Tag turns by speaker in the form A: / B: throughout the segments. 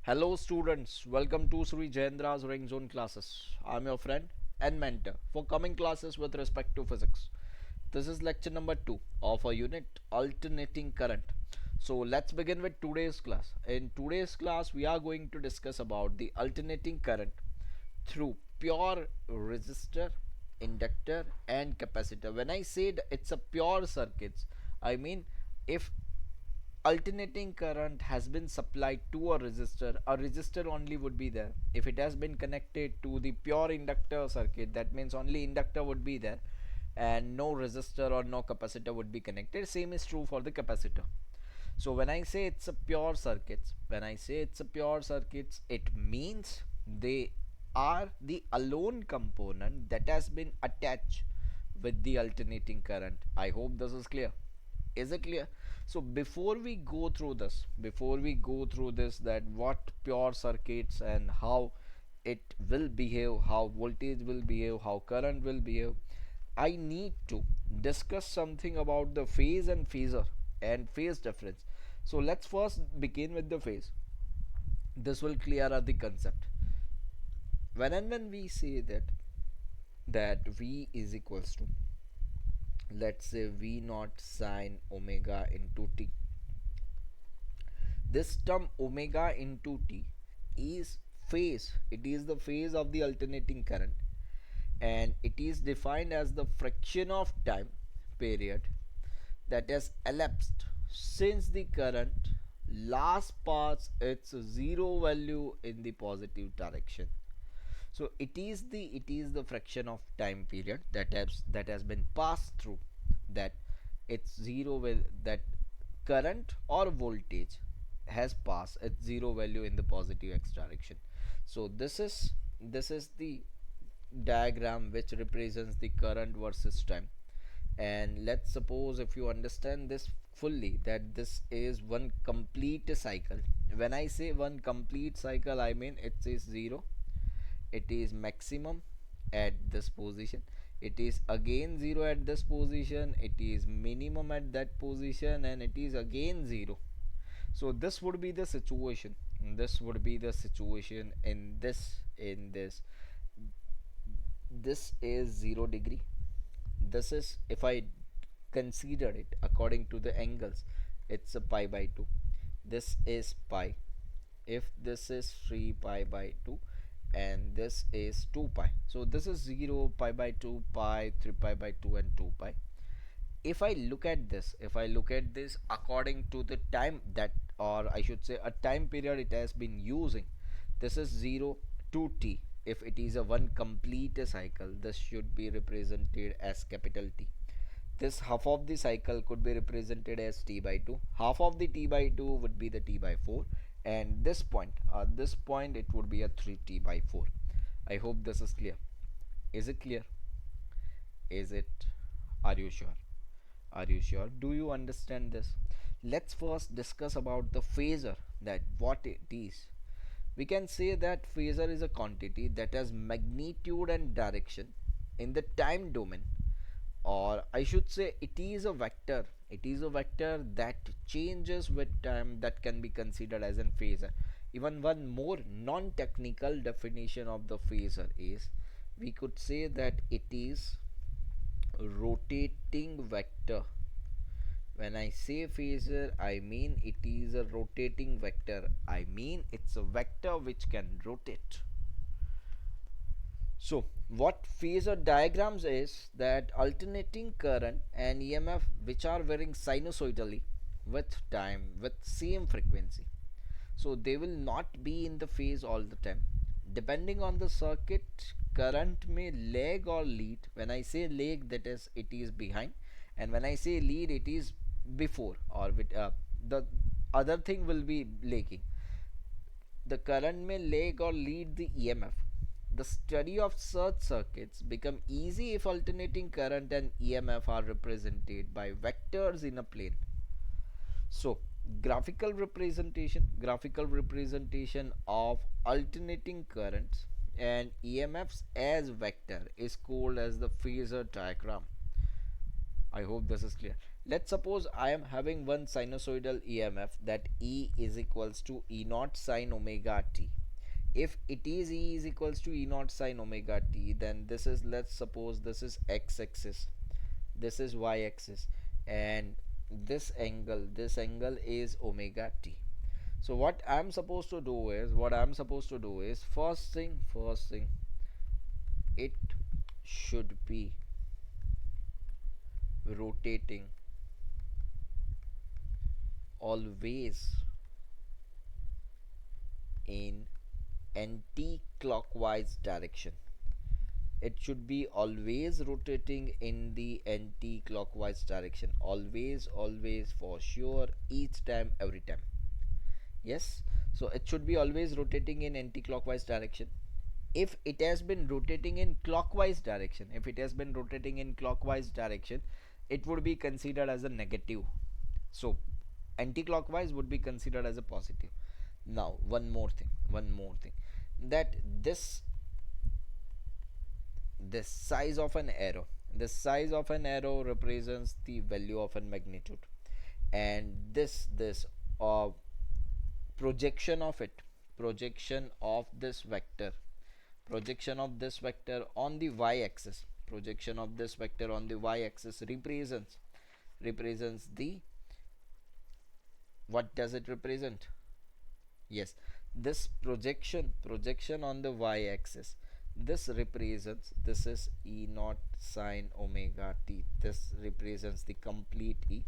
A: Hello students, welcome to Sri Jendra's Ring Zone classes. I'm your friend and mentor for coming classes with respect to physics. This is lecture number 2 of our unit alternating current. So let's begin with today's class. In today's class we are going to discuss about the alternating current through pure resistor, inductor and capacitor. When I said it's a pure circuits, I mean if alternating current has been supplied to a resistor only would be there. If it has been connected to the pure inductor circuit, that means only inductor would be there and no resistor or no capacitor would be connected. Same is true for the capacitor. So when I say it's a pure circuits, it means they are the alone component that has been attached with the alternating current. I hope this is clear. Is it clear? So before we go through this, that what pure circuits and how it will behave, how voltage will behave, how current will behave, I need to discuss something about the phase and phasor and phase difference. So let's first begin with the phase. This will clear up the concept. When we say that V is equals to, let's say V naught sine omega into t. This term omega into t is phase. It is the phase of the alternating current, and it is defined as the fraction of time period that has elapsed since the current last passed its zero value in the positive direction. So it is the fraction of time period that has been passed through, that it's zero with that current or voltage has passed its zero value in the positive x direction. So this is the diagram which represents the current versus time. And let's suppose, if you understand this fully, that this is one complete cycle. When I say one complete cycle, I mean it is zero, it is maximum at this position, it is again 0 at this position, it is minimum at that position, and it is again 0. So this would be the situation, in this is 0 degree. This is, if I consider it according to the angles, it's a pi by 2. This is pi. If this is 3 pi by 2 and this is 2 pi, so this is 0, pi by 2, pi, 3 pi by 2 and 2 pi. If I look at this according to the time that, or I should say a time period it has been using, this is 0 to t. If it is a one complete cycle, this should be represented as capital T. This half of the cycle could be represented as t by 2, half of the t by 2 would be the t by 4, and this point it would be a 3t by 4. I hope this is clear. Is it clear? Is it? Are you sure? Are you sure? Do you understand this? Let's first discuss about the phasor, that what it is. We can say that phasor is a quantity that has magnitude and direction in the time domain, or I should say it is a vector. It is a vector that changes with time, that can be considered as a phasor. Even one more non-technical definition of the phasor is, we could say that it is rotating vector. When I say phasor, I mean it is a rotating vector. I mean it's a vector which can rotate. So what phasor diagrams is that alternating current and EMF which are varying sinusoidally with time with same frequency. So they will not be in the phase all the time. Depending on the circuit, current may lag or lead. When I say lag, that is it is behind, and when I say lead, it is before, or with, the other thing will be lagging. The current may lag or lead the EMF. The study of such circuits become easy if alternating current and EMF are represented by vectors in a plane. So graphical representation of alternating currents and EMFs as vector is called as the phasor diagram. I hope this is clear. Let's suppose I am having one sinusoidal EMF, that E is equals to E naught sine omega t. If it is E is equals to E naught sine omega t, then this is, let's suppose this is x axis, this is y axis, and this angle is omega t. So what I'm supposed to do is first thing, it should be rotating always in anti-clockwise direction. It should be always rotating in the anti-clockwise direction. Always, for sure, each time, every time. Yes, so it should be always rotating in anti-clockwise direction. If it has been rotating in clockwise direction, it would be considered as a negative. So anti-clockwise would be considered as a positive. Now one more thing, that this size of an arrow, represents the value of a magnitude, and this uh, projection of it projection of this vector on the y-axis, represents the, what does it represent? Yes, this projection on the y-axis, this is E naught sine omega t. This represents the complete E,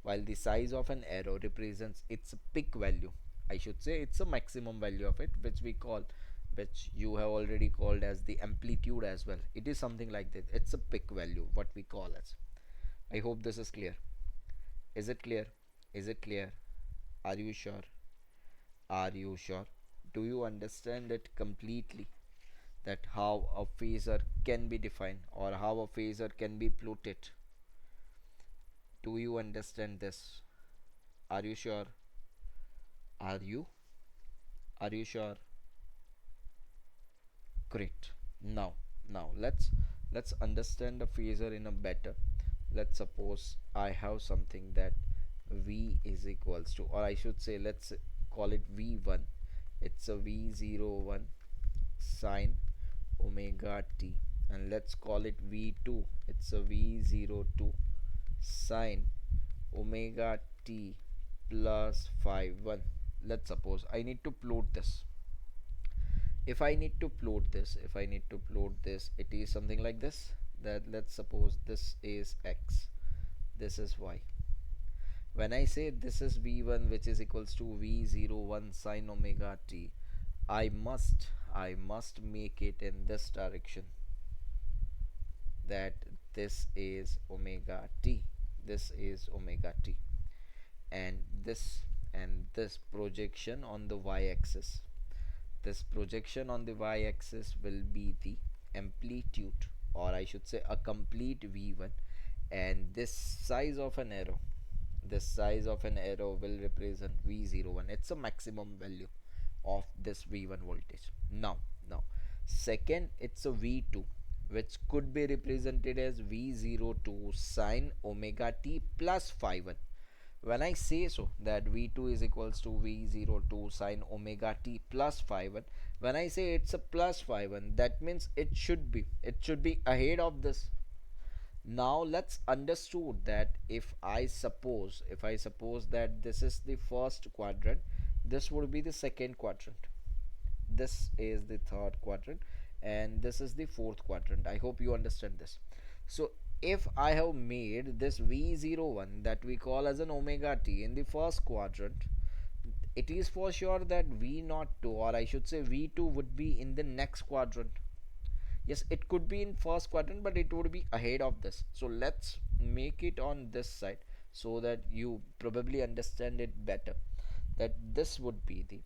A: while the size of an arrow represents its peak value. I should say it's a maximum value of it, which you have already called as the amplitude as well. It is something like that. It's a peak value, what we call as. I hope this is clear. Is it clear? Is it clear? Are you sure? Are you sure? Do you understand it completely? That how a phasor can be defined, or how a phasor can be plotted? Do you understand this? Are you sure? Are you? Are you sure? Great. Now let's understand the phasor in a better. Let's suppose I have something that V is equals to, or I should say, let's call it V1. It's a V01 sine omega t, and let's call it V2. It's a V02 sine omega t plus phi 1. Let's suppose I need to plot this. If I need to plot this, it is something like this. That, let's suppose this is x, this is y. When I say this is v1, which is equals to v01 sine omega t, I must make it in this direction, that this is omega t, and this projection on the y-axis, will be the amplitude, or I should say a complete v1, and this size of an arrow will represent v01. It's a maximum value of this v1 voltage. Now second, it's a v2, which could be represented as v02 sine omega t plus phi 1. When I say so, that v2 is equals to v02 sine omega t plus phi 1, when I say it's a plus phi 1, that means it should be ahead of this. Now let's understood that if I suppose that this is the first quadrant, this would be the second quadrant, this is the third quadrant, and this is the fourth quadrant. I hope you understand this. So if I have made this v01, that we call as an omega t, in the first quadrant, it is for sure that v02, or I should say v2, would be in the next quadrant. Yes, it could be in first quadrant, but it would be ahead of this. So let's make it on this side, so that you probably understand it better, that this would be the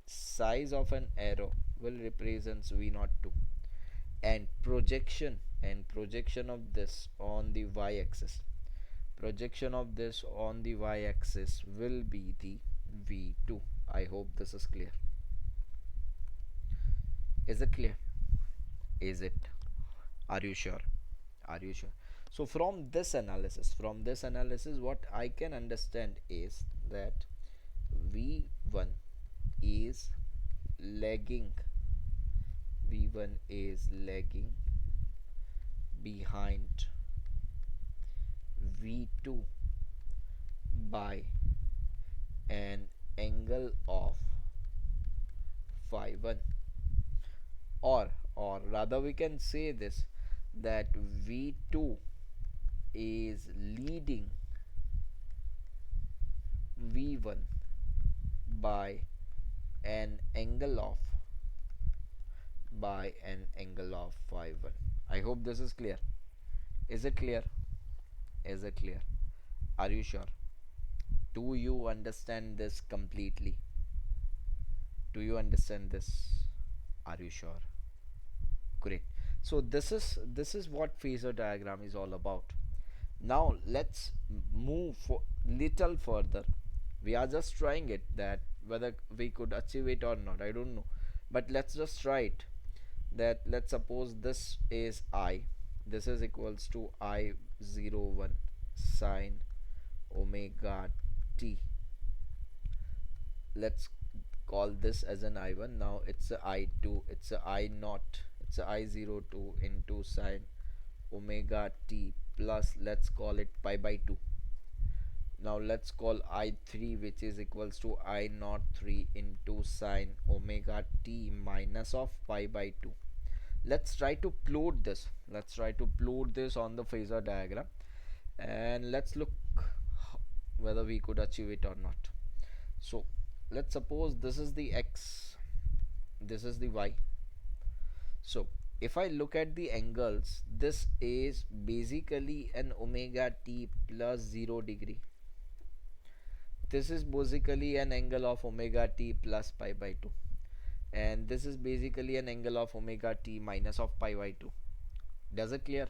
A: size of an arrow will represents v02, and projection of this on the y-axis will be the v2. I hope this is clear. Is it clear? Is it? Are you sure? Are you sure? So from this analysis what I can understand is that v1 is lagging v1 is lagging behind v2 by an angle of phi 1, or rather we can say this, that v2 is leading v1 by an angle of phi 1. I hope this is clear. Is it clear? Is it clear? Are you sure? Do you understand this completely? Do you understand this? Are you sure? Great. So this is what phasor diagram is all about. Now let's move for little further. We are just trying it, that whether we could achieve it or not, I don't know, but let's just try it. That let's suppose this is I, this is equals to I01 sine omega t. Let's call this as an I1. Now it's a I2, it's a I0, it's a I02 into sine omega t plus, let's call it pi by 2. Now let's call I3, which is equals to I03 into sine omega t minus of pi by 2. Let's try to plot this. Let's try to plot this on the phasor diagram, and let's look whether we could achieve it or not. So let's suppose this is the x, this is the y. So if I look at the angles, this is basically an omega t plus 0 degree. This is basically an angle of omega t plus pi by 2, and this is basically an angle of omega t minus of pi by 2. Does it clear?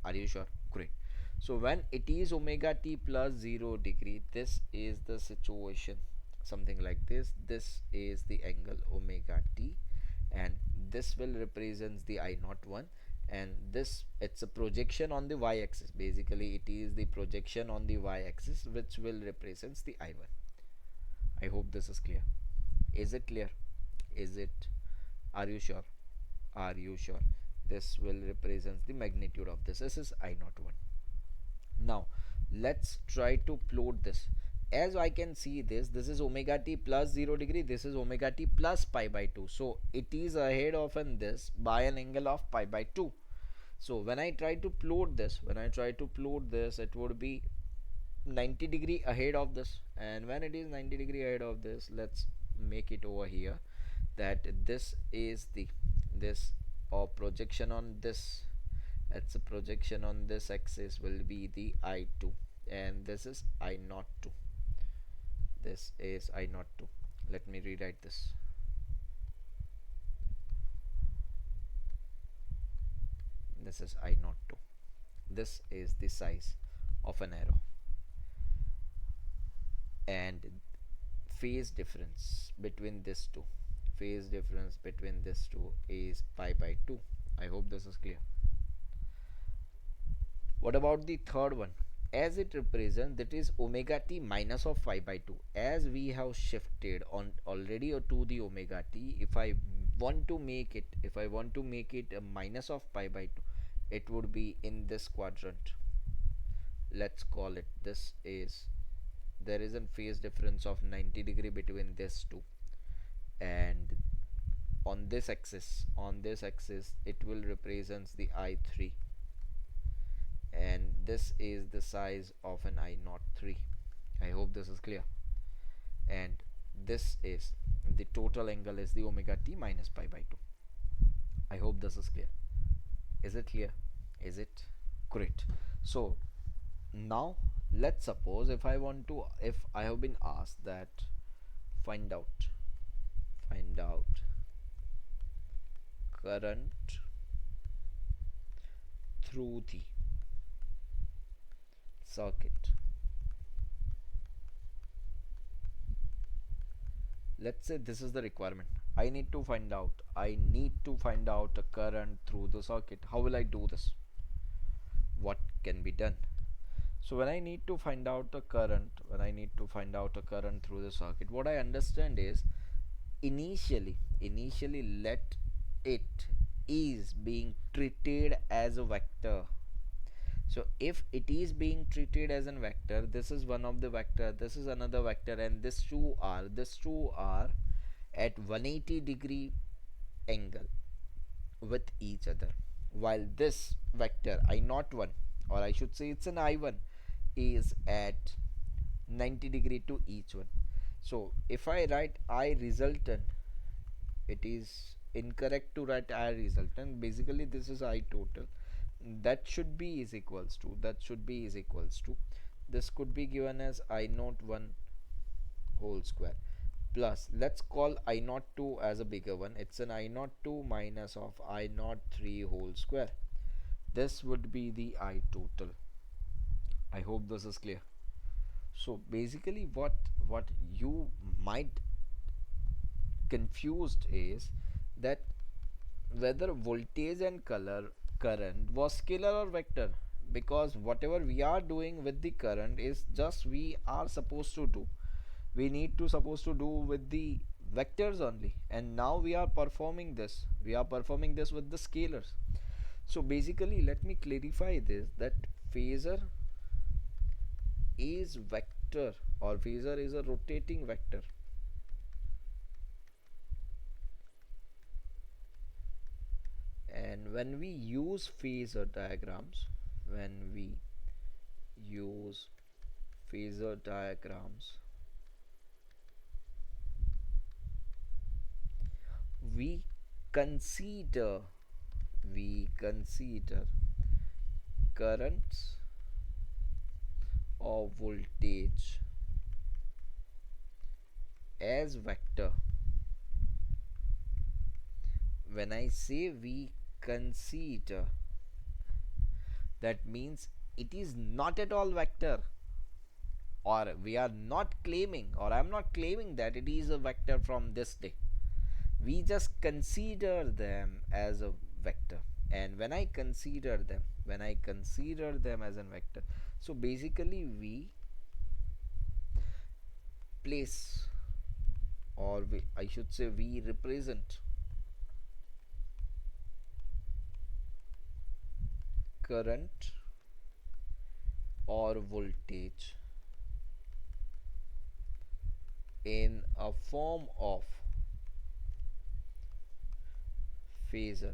A: Are you sure? Great. So when it is omega t plus 0 degree, this is the situation, something like this. This is the angle omega t, and this will represents the I01, and this, it's a projection on the y-axis. Basically it is the projection on the y-axis which will represents the I1. I hope this is clear. Is it clear? Is it? Are you sure? Are you sure? This will represent the magnitude of this. This is I01. Now let's try to plot this. As I can see this is omega t plus 0 degree, this is omega t plus pi by 2. So it is ahead of this by an angle of pi by 2. So when I try to plot this, it would be 90 degree ahead of this. And when it is 90 degree ahead of this, let's make it over here, that this is the, this or projection on this, it's a projection on this axis will be the I2, and this is I02. This is I02. Let me rewrite this. This is I02. This is the size of an arrow, and phase difference between this two, is pi by 2. I hope this is clear. What about the third one? As it represents, that is omega t minus of pi by 2. As we have shifted on already to the omega t, if I want to make it a minus of pi by 2, it would be in this quadrant. Let's call it, this is, there is a phase difference of 90 degree between this two, and on this axis it will represents the I3, and this is the size of an I03. I hope this is clear. And this is the total angle is the omega t minus pi by 2. I hope this is clear. Is it clear? Is it? Great. So now let's suppose if I have been asked that find out current through the circuit. Let's say this is the requirement. I need to find out a current through the circuit. How will I do this? What can be done. So when I need to find out a current, through the circuit, what I understand is initially let it is being treated as a vector. So if it is being treated as a vector, this is one of the vector, this is another vector, and these two are at 180-degree angle with each other, while this vector I not 1, or I should say it's an I1, is at 90-degree to each one. So if I write I resultant, it is incorrect to write I resultant. Basically this is I total, that should be is equals to, this could be given as I naught 1 whole square, plus let's call I naught 2 as a bigger one, it's an I naught 2 minus of I naught 3 whole square. This would be the I total. I hope this is clear. So basically what you might confused is that whether voltage and color current was scalar or vector, because whatever we are doing with the current is just we are supposed to do, we need to supposed to do with the vectors only, and now we are performing this with the scalars. So basically let me clarify this, that phasor is vector, or phasor is a rotating vector. And when we use phasor diagrams, when we use phasor diagrams, we consider currents or voltage as vector. When I say we consider, that means it is not at all vector, or we are not claiming, or I'm not claiming that it is a vector from this day. We just consider them as a vector. And when I consider them as a vector, so basically we place, or I should say we represent current or voltage in a form of phasor,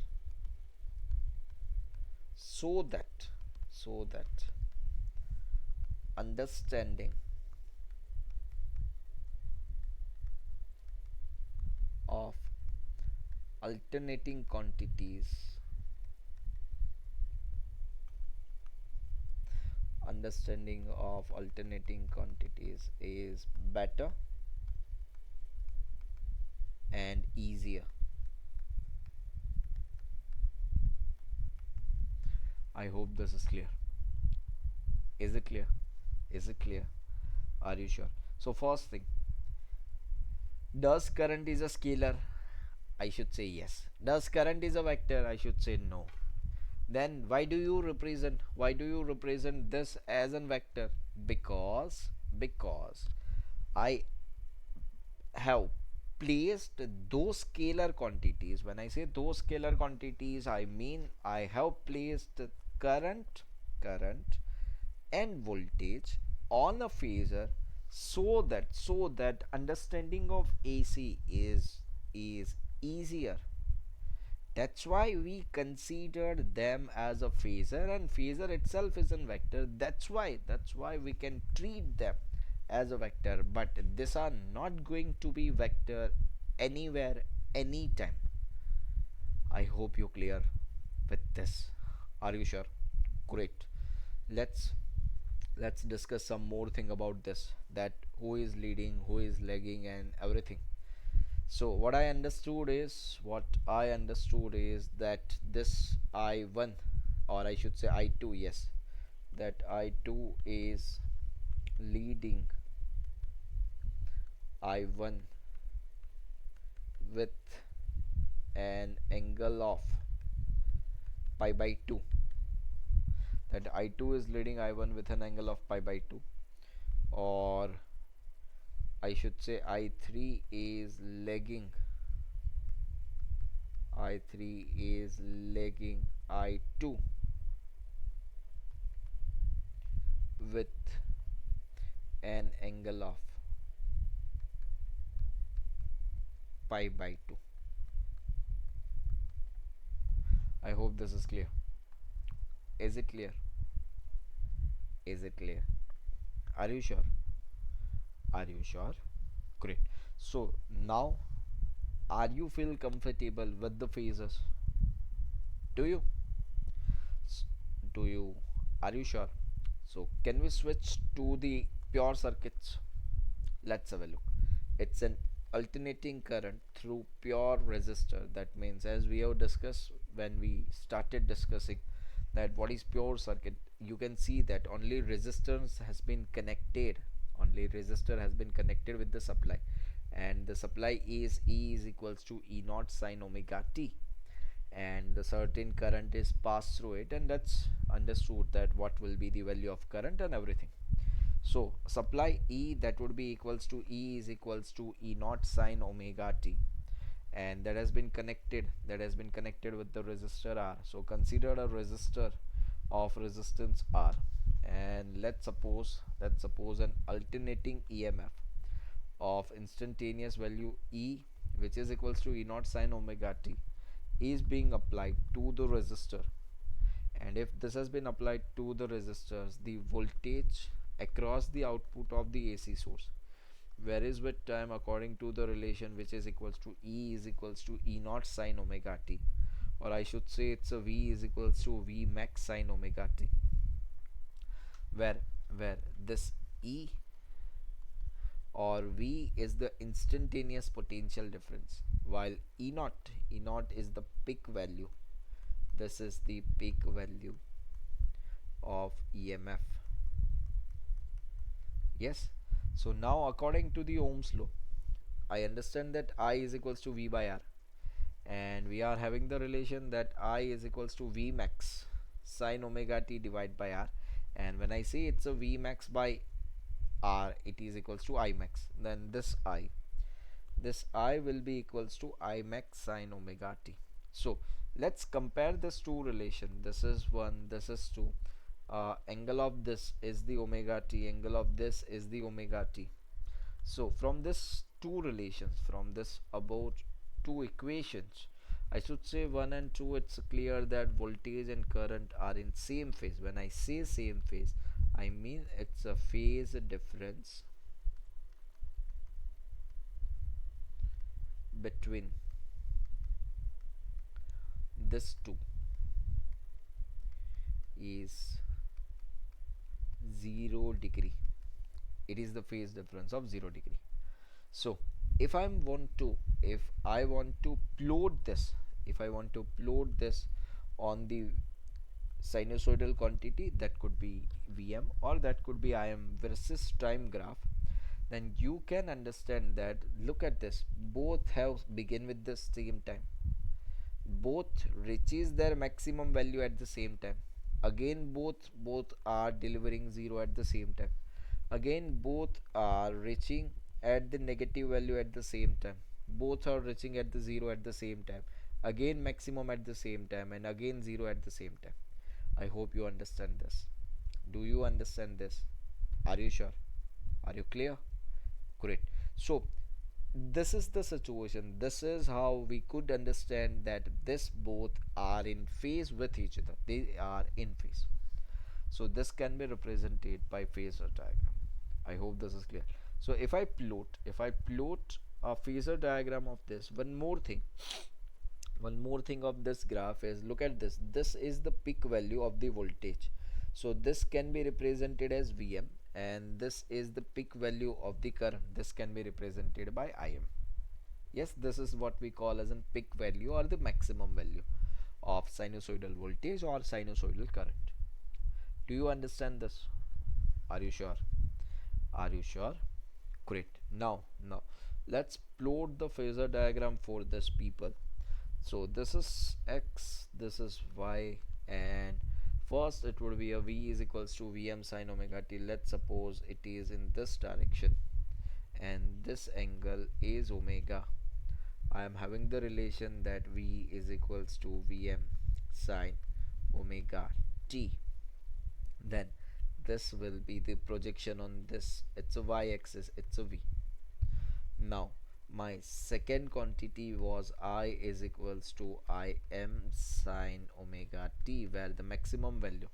A: so that understanding of alternating quantities is better and easier. I hope this is clear. Is it clear? Are you sure? So first thing, does current is a scalar? I should say yes. Does current is a vector? I should say no. Then why do you represent this as a vector? Because I have placed those scalar quantities. When I say those scalar quantities, I mean I have placed current and voltage on a phasor, so that understanding of AC is easier. That's why we considered them as a phasor, and phasor itself is a vector. That's why we can treat them as a vector, but these are not going to be vector anywhere, anytime. I hope you're clear with this. Are you sure? Great. Let's discuss some more thing about this, that who is leading, who is lagging, and everything. So what I understood is that this I1, or I should say I2, yes, that I2 is leading I1 with an angle of pi by 2. that I2 is leading I1 with an angle of pi by 2, or I should say I3 is lagging I2 with an angle of pi by 2. I hope this is clear. Is it clear? Is it clear? Are you sure? Are you sure? Great. So now, are you feel comfortable with the phases? Do you? Do you? Are you sure? So can we switch to the pure circuits? Let's have a look. It's an alternating current through pure resistor. That means, as we have discussed when we started discussing that what is pure circuit, you can see that only resistance has been connected, only resistor has been connected with the supply, and the supply is E is equals to E naught sine omega t, and the certain current is passed through it, and that's understood that what will be the value of current and everything. So supply E, that would be equals to E is equals to E naught sine omega t, and that has been connected with the resistor R. So consider a resistor of resistance R, and let's suppose an alternating EMF of instantaneous value E, which is equals to E naught sine omega t, is being applied to the resistor. And if this has been applied to the resistors, the voltage across the output of the AC source varies with time according to the relation, which is equals to E is equals to E naught sine omega t, or I should say it's a V is equals to V max sine omega t, where this E or V is the instantaneous potential difference, while E naught is the peak value. This is the peak value of EMF. Yes. So now, according to the Ohm's law, I understand that I is equals to V by R, and we are having the relation that I is equals to V max sine omega t divided by R, and when I say it's a V max by R, it is equals to I max. Then this I will be equals to I max sine omega t. So let's compare this two relation. This is 1, this is 2. Angle of this is the omega t, angle of this is the omega t. So from this two relations, from this about two equations, I should say 1 and 2, it's clear that voltage and current are in same phase. When I say same phase, I mean it's a phase difference between this two is 0 degree. It is the phase difference of 0 degree. So if I want to plot this, if I want to plot this on the sinusoidal quantity, that could be Vm or that could be Im versus time graph, then you can understand that, look at this, both have begin with the same time, both reaches their maximum value at the same time, again both are delivering 0 at the same time, again both are reaching at the negative value at the same time, both are reaching at the 0 at the same time, again maximum at the same time, and again 0 at the same time. I hope you understand this. Do you understand this? Are you sure? Are you clear? Great. So this is the situation. This is how we could understand that this both are in phase with each other. They are in phase. So this can be represented by phasor diagram. I hope this is clear. So if I plot a phasor diagram of this, one more thing of this graph is, look at this, this is the peak value of the voltage. So this can be represented as Vm, and this is the peak value of the current. This can be represented by Im. Yes, this is what we call as a peak value or the maximum value of sinusoidal voltage or sinusoidal current. Do you understand this? Are you sure? Are you sure? Great. Now let's plot the phasor diagram for this people. So this is X, this is Y, and First, it would be a V is equals to Vm sine omega t. Let's suppose it is in this direction and this angle is omega. I am having the relation that V is equals to Vm sine omega t. Then this will be the projection on this. It's a y-axis, it's a V. Now my second quantity was I is equals to Im sine omega t, where the maximum value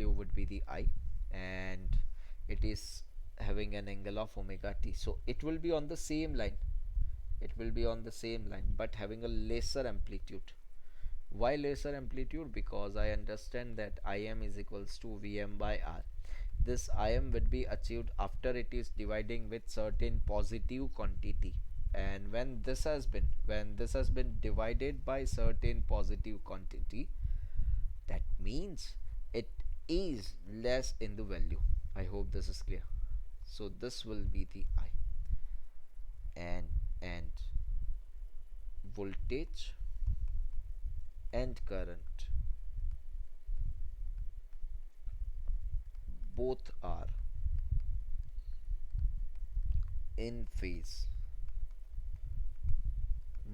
A: would be the I, and it is having an angle of omega t. So it will be on the same line. It will be on the same line but having a lesser amplitude. Why lesser amplitude? Because I understand that Im is equals to Vm by R. This Im would be achieved after it is dividing with certain positive quantity, and when this has been divided by certain positive quantity, that means it is less in the value. I hope this is clear. So this will be the I, and voltage and current both are in phase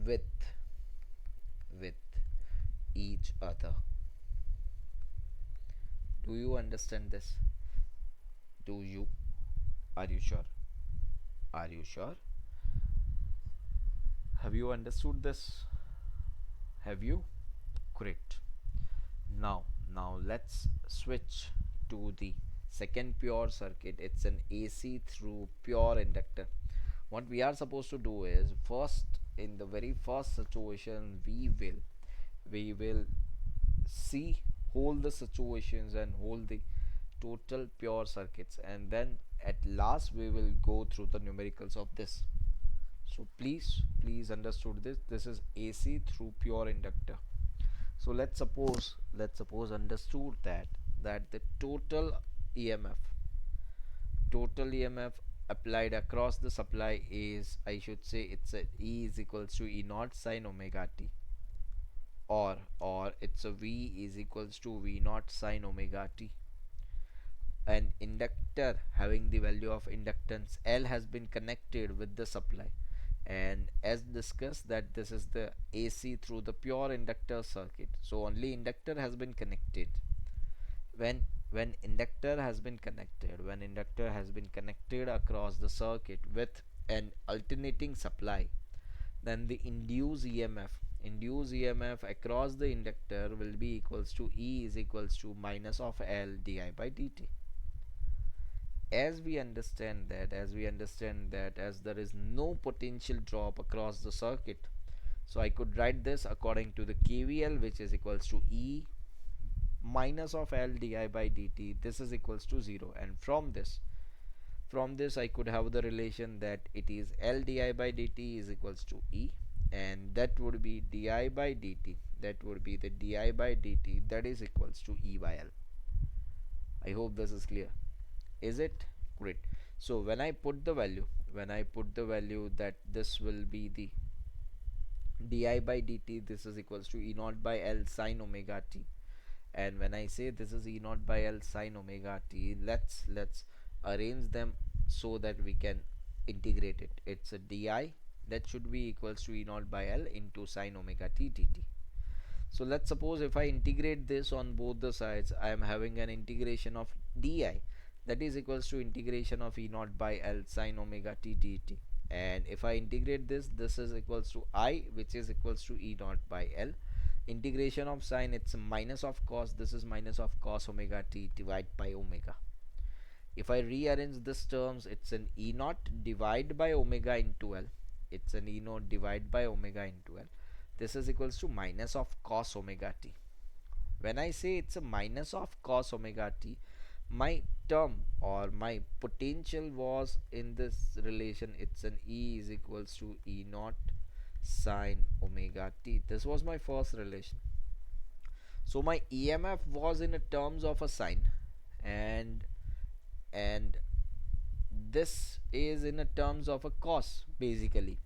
A: with with each other. Do you understand this? Do you? Are you sure? Are you sure? Have you understood this? Have you? Great. Now let's switch to the second pure circuit. It's an AC through pure inductor. What we are supposed to do is, first, in the very first situation, we will see hold the situations and hold the total pure circuits, and then at last we will go through the numericals of this. So please understood this. This is AC through pure inductor. So let's suppose understood that the total EMF applied across the supply is, I should say, it's a E is equals to E naught sine omega t, or it's a V is equals to V naught sine omega t. An inductor having the value of inductance L has been connected with the supply, and as discussed that this is the AC through the pure inductor circuit, so only inductor has been connected. When inductor has been connected across the circuit with an alternating supply, then the induced EMF across the inductor will be equals to E is equals to minus of L di by dt. As we understand that as there is no potential drop across the circuit, so I could write this according to the KVL, which is equals to E minus of L di by dt. This is equals to 0, and from this I could have the relation that it is L di by dt is equals to E, and that would be di by dt, that would be the di by dt, that is equals to E by L. I hope this is clear. Is it? Great. So when I put the value that this will be the di by dt, this is equals to E naught by L sine omega t, and when I say this is E naught by L sine omega t, let's arrange them so that we can integrate it. It's a di that should be equals to E naught by L into sine omega t dt. So let's suppose if I integrate this on both the sides, I am having an integration of di that is equals to integration of E naught by L sine omega t dt, and if I integrate this is equals to I, which is equals to E naught by L. Integration of sine, it's minus of cos, this is minus of cos omega t divided by omega. If I rearrange this terms, it's an E naught divided by omega into L. It's an E naught divided by omega into L. This is equals to minus of cos omega t. When I say it's a minus of cos omega t, my term or my potential was in this relation, it's an E is equals to E naught sine omega t. This was my first relation. So my EMF was in terms of a sine, and this is in terms of a cos basically.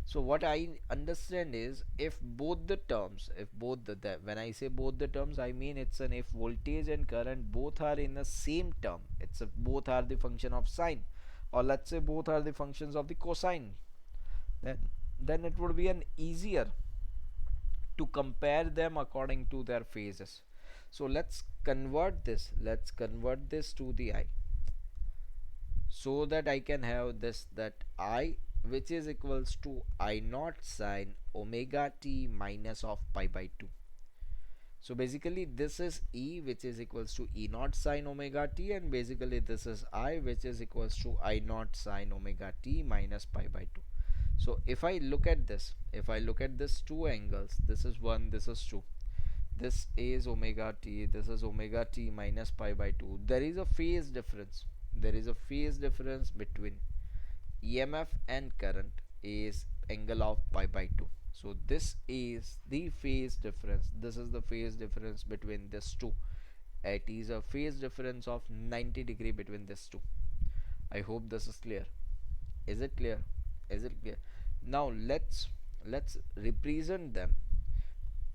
A: So what I understand is, if both the terms, if both when I say both the terms, I mean it's an if voltage and current both are in the same term, it's a, both are the function of sine, or let's say both are the functions of the cosine, then it would be an easier to compare them according to their phases. So let's convert this to the I, so that I can have this, that I, which is equals to I naught sine omega t minus of pi by 2. So basically this is E, which is equals to E naught sine omega t, and basically this is I, which is equals to I naught sine omega t minus pi by 2. So if I look at this, if I look at this two angles, this is 1, this is 2, this is omega t, this is omega t minus pi by 2, there is a phase difference, there is a phase difference between EMF and current is angle of pi by 2. So this is the phase difference, this is the phase difference between this two. It is a phase difference of 90 degree between this two. I hope this is clear. Is it clear? Is it clear? Now let's represent them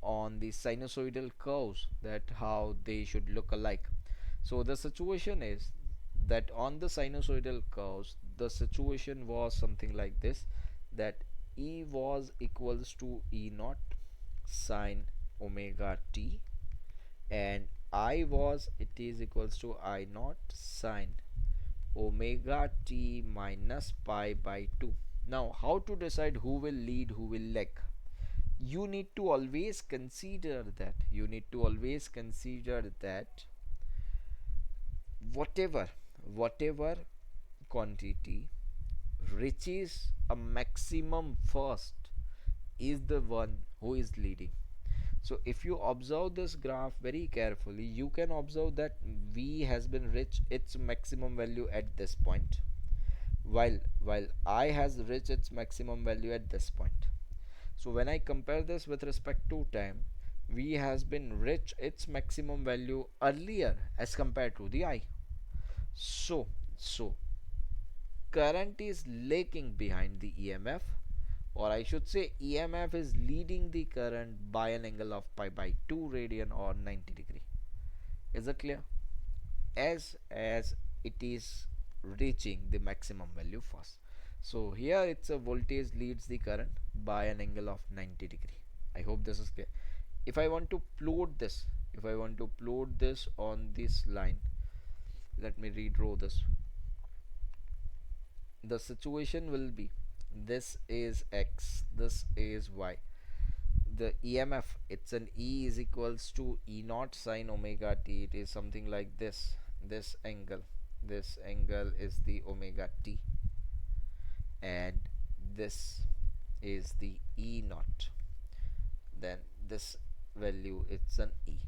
A: on the sinusoidal curves, that how they should look alike. So the situation is that on the sinusoidal curves, the situation was something like this, that E was equals to E naught sine omega t, and I was, it is equals to I naught sine omega t minus pi by 2. Now how to decide who will lead, who will lag? You need to always consider that, you need to always consider that whatever quantity reaches a maximum first is the one who is leading. So if you observe this graph very carefully, you can observe that V has been reached its maximum value at this point, while I has reached its maximum value at this point. So when I compare this with respect to time, V has been reached its maximum value earlier as compared to the I. So current is lagging behind the EMF, or I should say EMF is leading the current by an angle of pi by 2 radian or 90 degree. Is it clear? As it is reaching the maximum value first. So here it's a voltage leads the current by an angle of 90 degree. I hope this is clear. If I want to plot this, if I want to plot this on this line, let me redraw this. The situation will be, this is x, this is y. The EMF, it's an E is equals to E naught sine omega t. It is something like this. This angle is the omega t, and this is the E naught. Then this value, it's an E.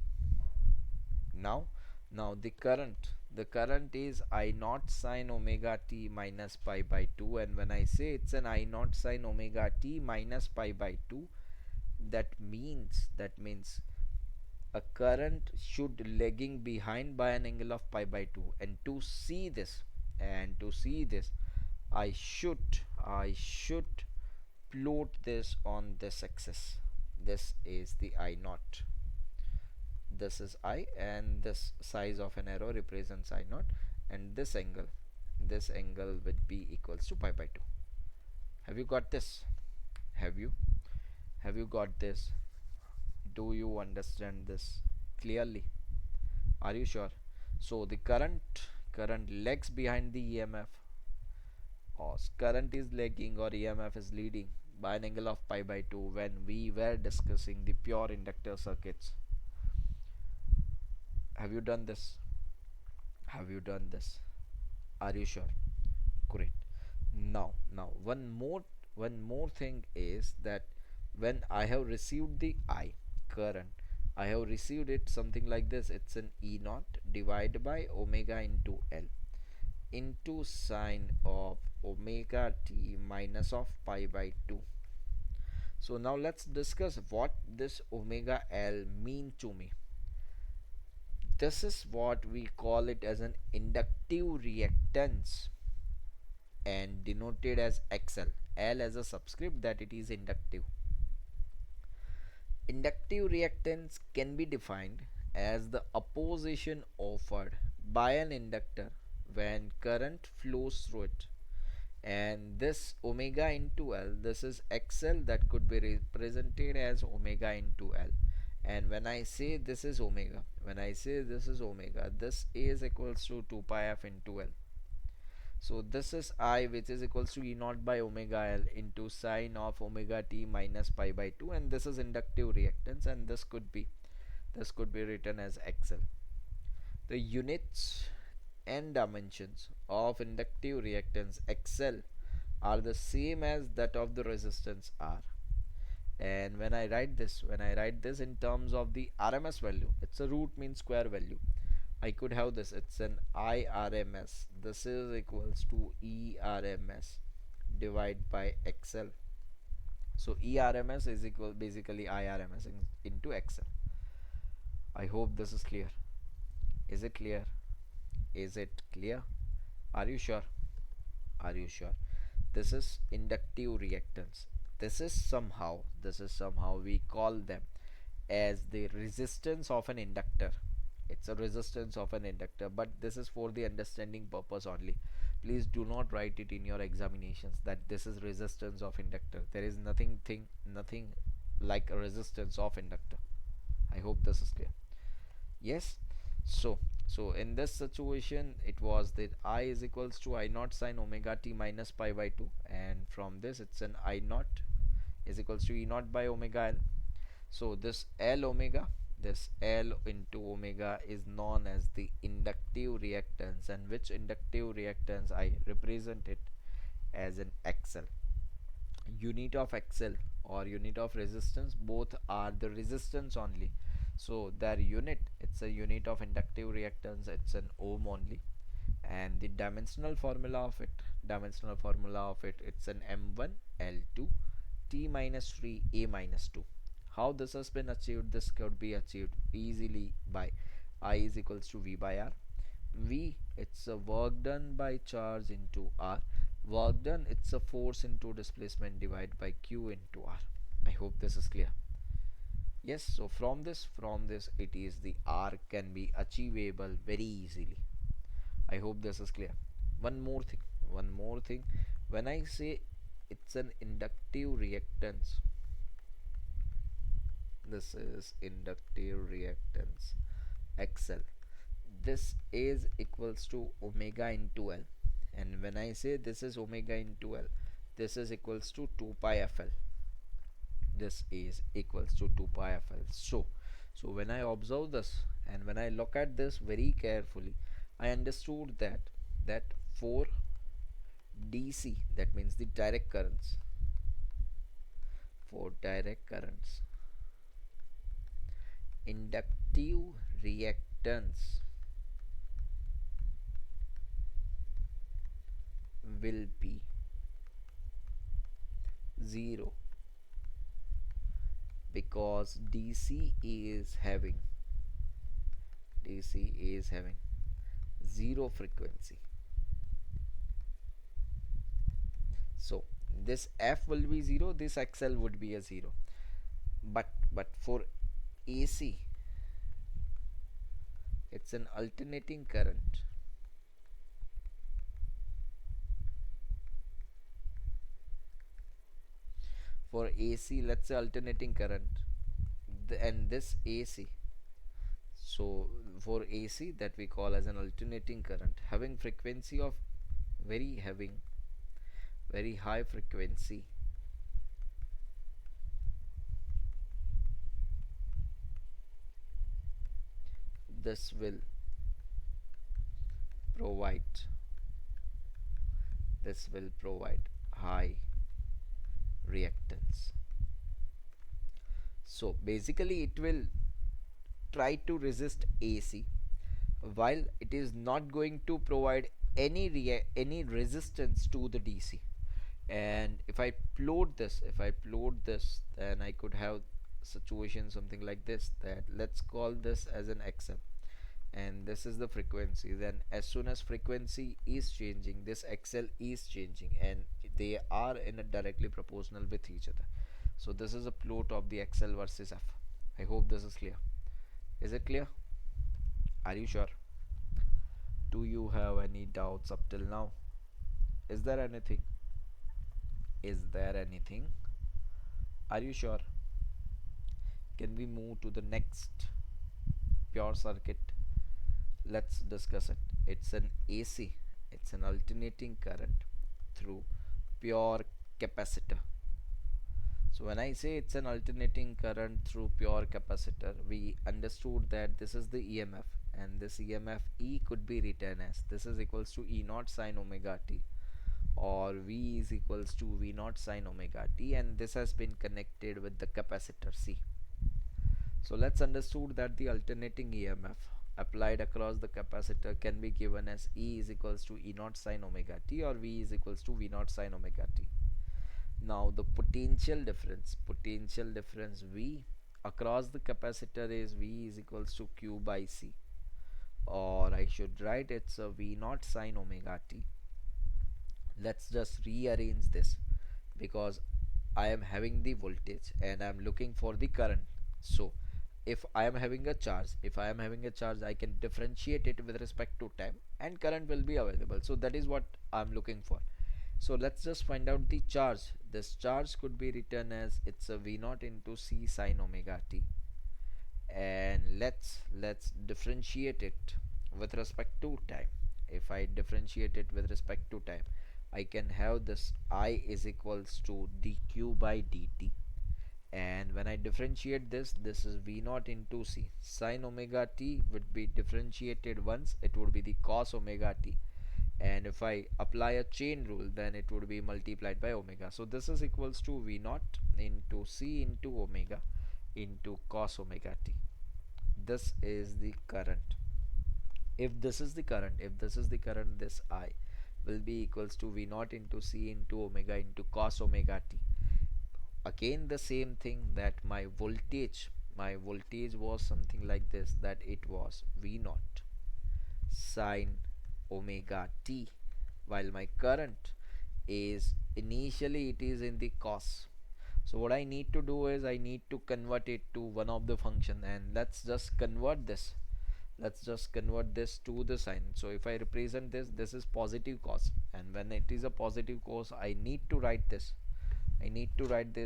A: Now the current is I naught sine omega t minus pi by 2, and when I say it's an I naught sine omega t minus pi by 2, that means a current should lagging behind by an angle of pi by 2, and to see this, I should plot this on this axis. This is the I naught, this is I, and this size of an arrow represents I naught, and this angle would be equals to pi by 2. Have you got this? Have you got this? Do you understand this clearly? Are you sure? So the current lags behind the EMF, or current is lagging or EMF is leading by an angle of pi by 2 when we were discussing the pure inductor circuits. Have you done this? Have you done this? Are you sure? Great. Now one more thing is that when I have received the I current, I have received it something like this. It's an E naught divided by omega into L into sine of omega t minus of pi by 2. So now let's discuss what this omega L mean to me. This is what we call it as an inductive reactance, and denoted as XL. L as a subscript that it is inductive. Inductive reactance can be defined as the opposition offered by an inductor when current flows through it. And this omega into L, this is XL, that could be represented as omega into L. And when I say this is omega, when I say this is omega, this is equals to 2 pi f into L. So this is I, which is equals to E naught by omega L into sine of omega t minus pi by 2, and this is inductive reactance, and this could be written as XL. The units and dimensions of inductive reactance XL are the same as that of the resistance R. And when I write this in terms of the RMS value, it's a root mean square value. I could have this, it's an IRMS. This is equals to ERMS divided by XL. So ERMS is equal basically IRMS into XL. I hope this is clear. Is it clear? Is it clear? Are you sure? Are you sure? This is inductive reactance. This is somehow we call them as the resistance of an inductor. It's a resistance of an inductor, but this is for the understanding purpose only. Please do not write it in your examinations that this is resistance of inductor. There is nothing like a resistance of inductor. I hope this is clear. Yes. So in this situation it was that I is equals to I naught sine omega t minus pi by 2, and from this it's an I naught is equals to E naught by omega L. So this L omega, this L into omega is known as the inductive reactance, and which inductive reactance I represent it as an XL. Unit of XL or unit of resistance, both are the resistance only. So their unit, it's a unit of inductive reactance, it's an ohm only. And the dimensional formula of it, it's an M1 L2 T minus 3 A minus 2. How this has been achieved? This could be achieved easily by I is equals to V by R. V, it's a work done by charge into R. Work done, it's a force into displacement divided by Q into R. I hope this is clear. Yes, so from this it is the R can be achievable very easily. I hope this is clear. One more thing. When I say it's an inductive reactance, this is inductive reactance XL. This is equals to omega into L, and when I say this is omega into L, this is equals to 2 pi FL. This is equals to 2 pi FL. So when I observe this and when I look at this very carefully, I understood that for DC, that means the direct currents, for direct currents, inductive reactance will be 0, because DC is having 0 frequency. So this F will be 0, this XL would be a 0. But for AC, it's an alternating current. For AC, let's say alternating current, and this AC. So for AC, that we call as an alternating current, having frequency of very high frequency, this will provide high reactance. So basically it will try to resist AC, while it is not going to provide any resistance to the DC. And if I plot this, then I could have situation something like this, that let's call this as an XL. and this is the frequency. Then as soon as frequency is changing, this XL is changing, and they are in a directly proportional with each other. So this is a plot of the XL versus F. I hope this is clear. Is it clear? Are you sure? Do you have any doubts up till now? Is there anything? Is there anything? Are you sure? Can we move to the next pure circuit? Let's discuss it. It's an AC, it's an alternating current through pure capacitor. So when I say it's an alternating current through pure capacitor, we understood that this is the EMF, and this EMF E could be written as this is equals to E naught sine omega t, or V is equals to V naught sine omega t, and this has been connected with the capacitor C. So let's understood that the alternating EMF applied across the capacitor can be given as E is equals to E naught sine omega t, or V is equals to V naught sine omega t. Now the potential difference V across the capacitor is V is equals to Q by C, or I should write it's a V naught sine omega t. Let's just rearrange this, because I am having the voltage and I am looking for the current. So if I am having a charge, I can differentiate it with respect to time, and current will be available. So that is what I am looking for. So let's just find out the charge. This charge could be written as it's a V naught into C sine omega t, and let's differentiate it with respect to time. If I differentiate it with respect to time, I can have this I is equals to dq by dt, and when I differentiate this, this is V naught into C sine omega t would be differentiated once, it would be the cos omega t, and if I apply a chain rule, then it would be multiplied by omega. So this is equals to V naught into C into omega into cos omega t. This is the current. If this is the current, this I will be equals to V naught into C into omega into cos omega t. Again the same thing, that my voltage was something like this, that it was V naught sine omega t, while my current is initially it is in the cos. So what I need to do is I need to convert it to one of the function, and let's just convert this to the sign. So if I represent this is positive cos, and when it is a positive cos, I need to write this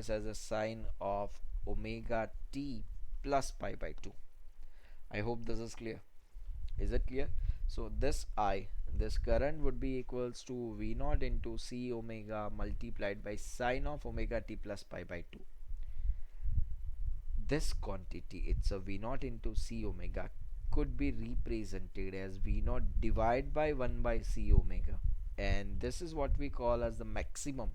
A: as a sine of omega t plus pi by 2. I hope this is clear. Is it clear? So this current would be equals to V naught into C omega multiplied by sine of omega t plus pi by 2. This quantity, it's a V naught into C omega, could be represented as V naught divided by 1 by C omega, and this is what we call as the maximum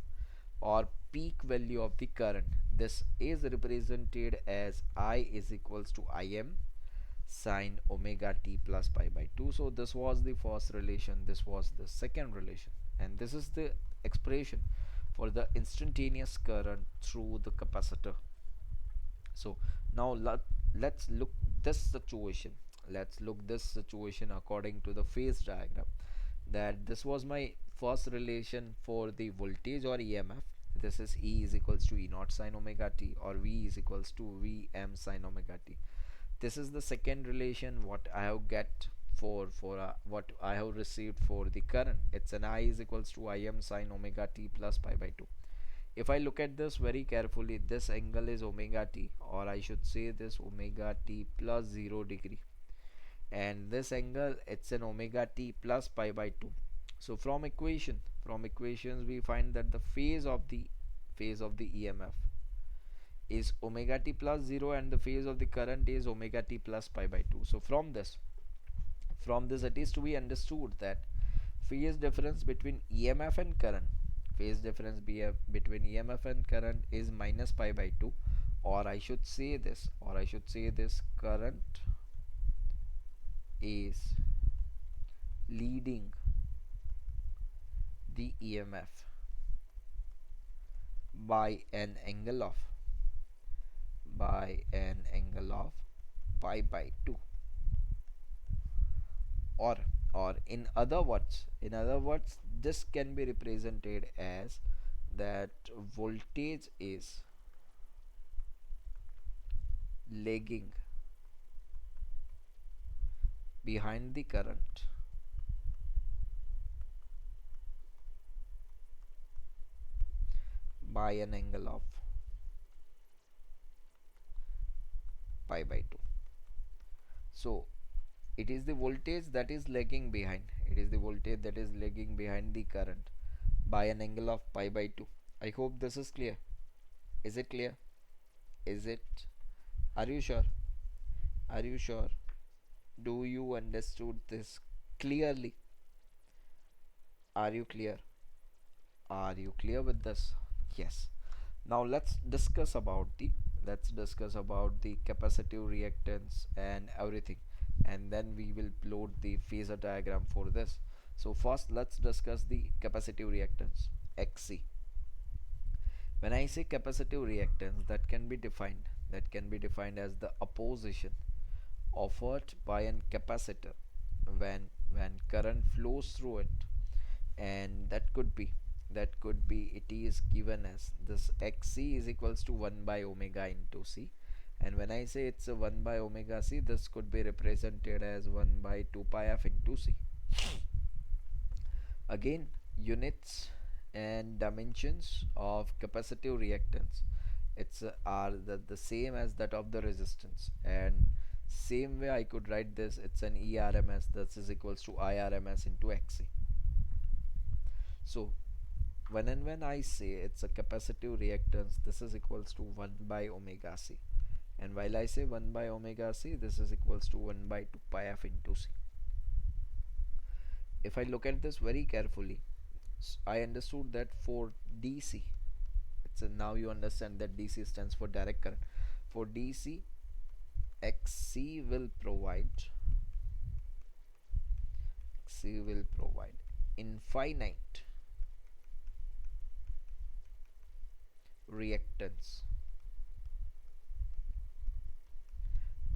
A: or peak value of the current. This is represented as I is equals to Im sine omega t plus pi by 2. So this was the first relation, this was the second relation, and this is the expression for the instantaneous current through the capacitor. So now let's look this situation according to the phase diagram, that this was my first relation for the voltage or EMF. This is E is equals to E naught sine omega t, or V is equals to Vm sine omega t. This is the second relation what I have get for what I have received for the current. It's an I is equals to Im sine omega t plus pi by 2. If I look at this very carefully, this angle is omega t, or I should say this omega t plus 0 degree, and this angle it's an omega t plus pi by 2. So from equations we find that the phase of the EMF is omega t plus 0, and the phase of the current is omega t plus pi by 2. So from this it is to be understood that phase difference between EMF and current is minus pi by 2, or I should say this current is leading the EMF by an angle of pi by 2. or in other words this can be represented as that voltage is lagging behind the current by an angle of pi by 2. So it is the voltage that is lagging behind. It is the voltage that is lagging behind the current by an angle of pi by 2. I hope this is clear. Is it clear? Is it? Are you sure? Are you sure? Do you understood this clearly? Are you clear? Are you clear with this? Yes. Now let's discuss about the capacitive reactance and everything, and then we will plot the phasor diagram for this. So first let's discuss the capacitive reactance XC. When I say capacitive reactance, that can be defined as the opposition offered by an capacitor when current flows through it, and that could be it is given as this xc is equals to 1 by omega into c. And when I say it's a 1 by omega c, this could be represented as 1 by 2 pi f into c. Again, units and dimensions of capacitive reactance, the same as that of the resistance, and same way I could write this, it's an ERMS, this is equals to IRMS into XC. So when I say it's a capacitive reactance, this is equals to 1 by omega c, and while I say 1 by omega c, this is equals to 1 by 2 pi f into c. If I look at this very carefully, I understood that for DC, now you understand that DC stands for direct current. For DC, XC will provide infinite reactance,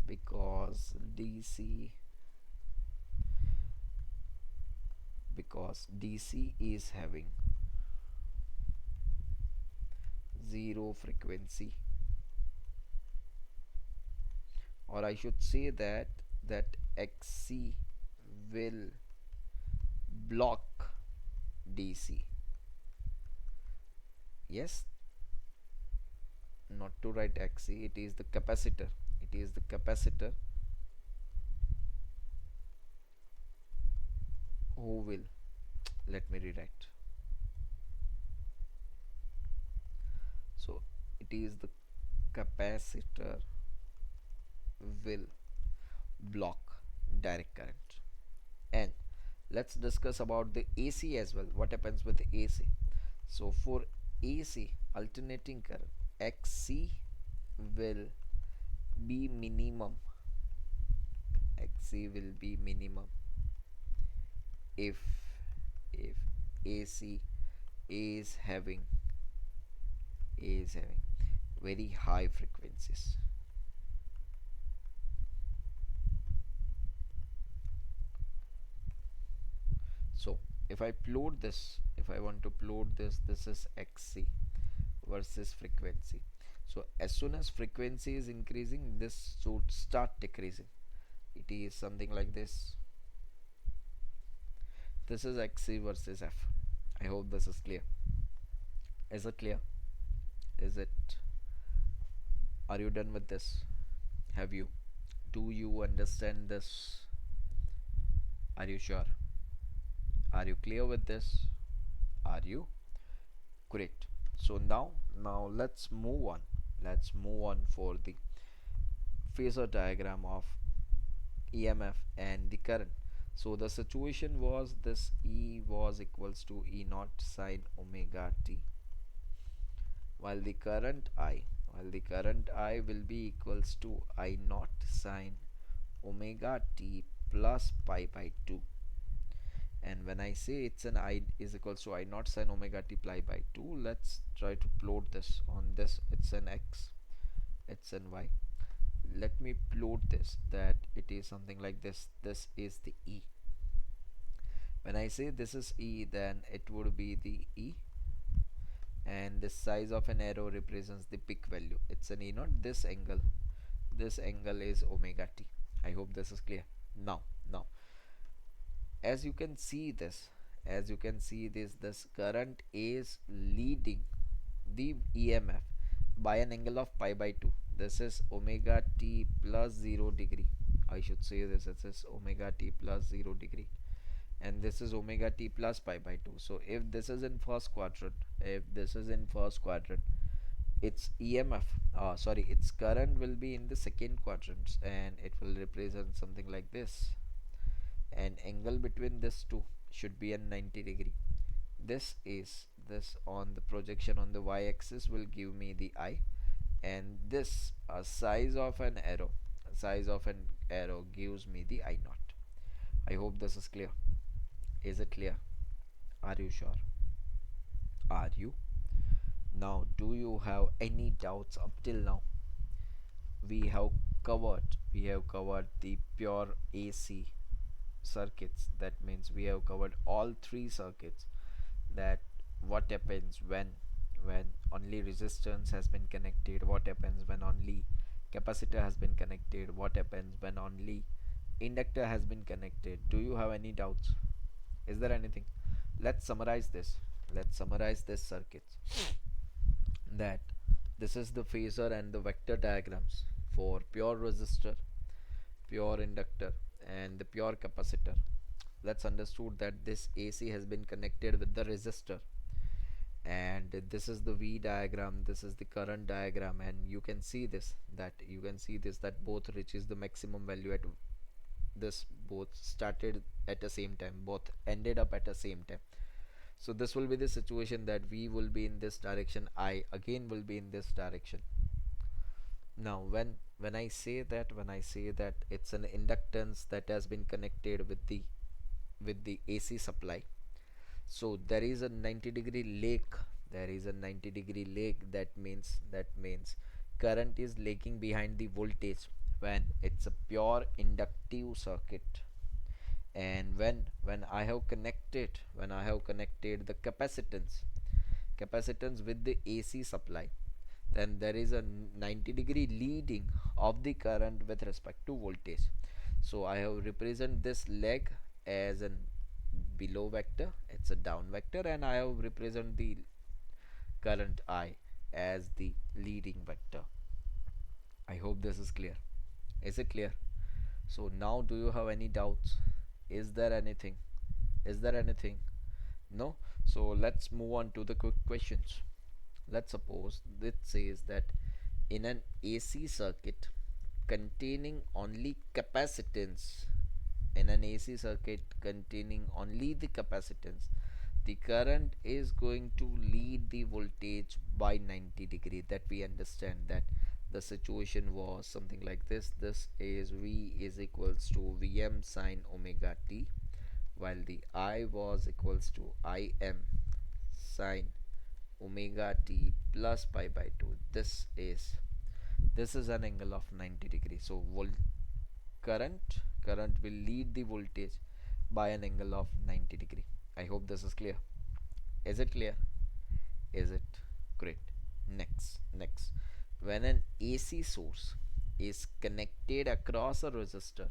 A: because DC is having zero frequency, or I should say that XC will block DC. Yes, not to write XC, it is the capacitor. It is the capacitor who will, let me rewrite. So it is the capacitor will block direct current. And let's discuss about the AC as well. What happens with the AC? So for AC, alternating current, XC will be minimum. XC will be minimum if AC is having very high frequencies. So if I want to plot this is XC versus frequency. So as soon as frequency is increasing, this should start decreasing. It is something like this. This is XC versus F. I hope this is clear. Is it clear? Is it? Are you done with this? Have you? Do you understand this? Are you sure? Are you clear with this? Are you? Great. So now let's move on. Let's move on for the phasor diagram of EMF and the current. So the situation was this: E was equals to E naught sine omega t, while the current I will be equals to I naught sine omega t plus pi by 2. And when I say it's an I is equals to I naught sine omega t pi by 2, let's try to plot this on this. It's an X, it's an Y. Let me plot this, that it is something like this. This is the E. When I say this is E, then it would be the E, and the size of an arrow represents the peak value. It's an E naught. This angle is omega t. I hope this is clear. Now, as you can see this, this current is leading the EMF by an angle of pi by 2. This is omega t plus 0 degree. I should say this. This is omega t plus 0 degree, and this is omega t plus pi by 2. So if this is in first quadrant, its EMF, sorry, its current will be in the second quadrant, and it will represent something like this. An angle between this two should be a 90 degree. This on the projection on the y-axis will give me the I, and this size of an arrow gives me the I naught. I hope this is clear. Is it clear? Are you sure? Are you? Now, do you have any doubts up till now? We have covered the pure AC circuits. That means we have covered all three circuits. That what happens when only resistance has been connected, what happens when only capacitor has been connected, what happens when only inductor has been connected. Do you have any doubts? Is there anything? Let's summarize this circuits. That this is the phasor and the vector diagrams for pure resistor, pure inductor, and the pure capacitor. Let's understood that this AC has been connected with the resistor, and this is the V diagram, this is the current diagram, and you can see this that both reaches the maximum value at this, both started at the same time, both ended up at the same time. So this will be the situation that V will be in this direction, I again will be in this direction. Now when I say that it's an inductance that has been connected with the AC supply, so there is a 90-degree lag. That means current is lagging behind the voltage when it's a pure inductive circuit. And when I have connected the capacitance with the AC supply, then there is a 90-degree leading of the current with respect to voltage. So I have represent this leg as an below vector, it's a down vector, and I have represent the current I as the leading vector. I hope this is clear. Is it clear? So now do you have any doubts? Is there anything? No? So let's move on to the quick questions. Let's suppose this says that in an AC circuit containing only capacitance, the capacitance, the current is going to lead the voltage by 90 degree. That we understand that the situation was something like this. This is V is equals to Vm sine omega t, while the I was equals to Im sine omega t plus pi by 2. This is an angle of 90 degrees. So current will lead the voltage by an angle of 90 degree. I hope this is clear. Is it clear? Is it? Great. Next, when an AC source is connected across a resistor,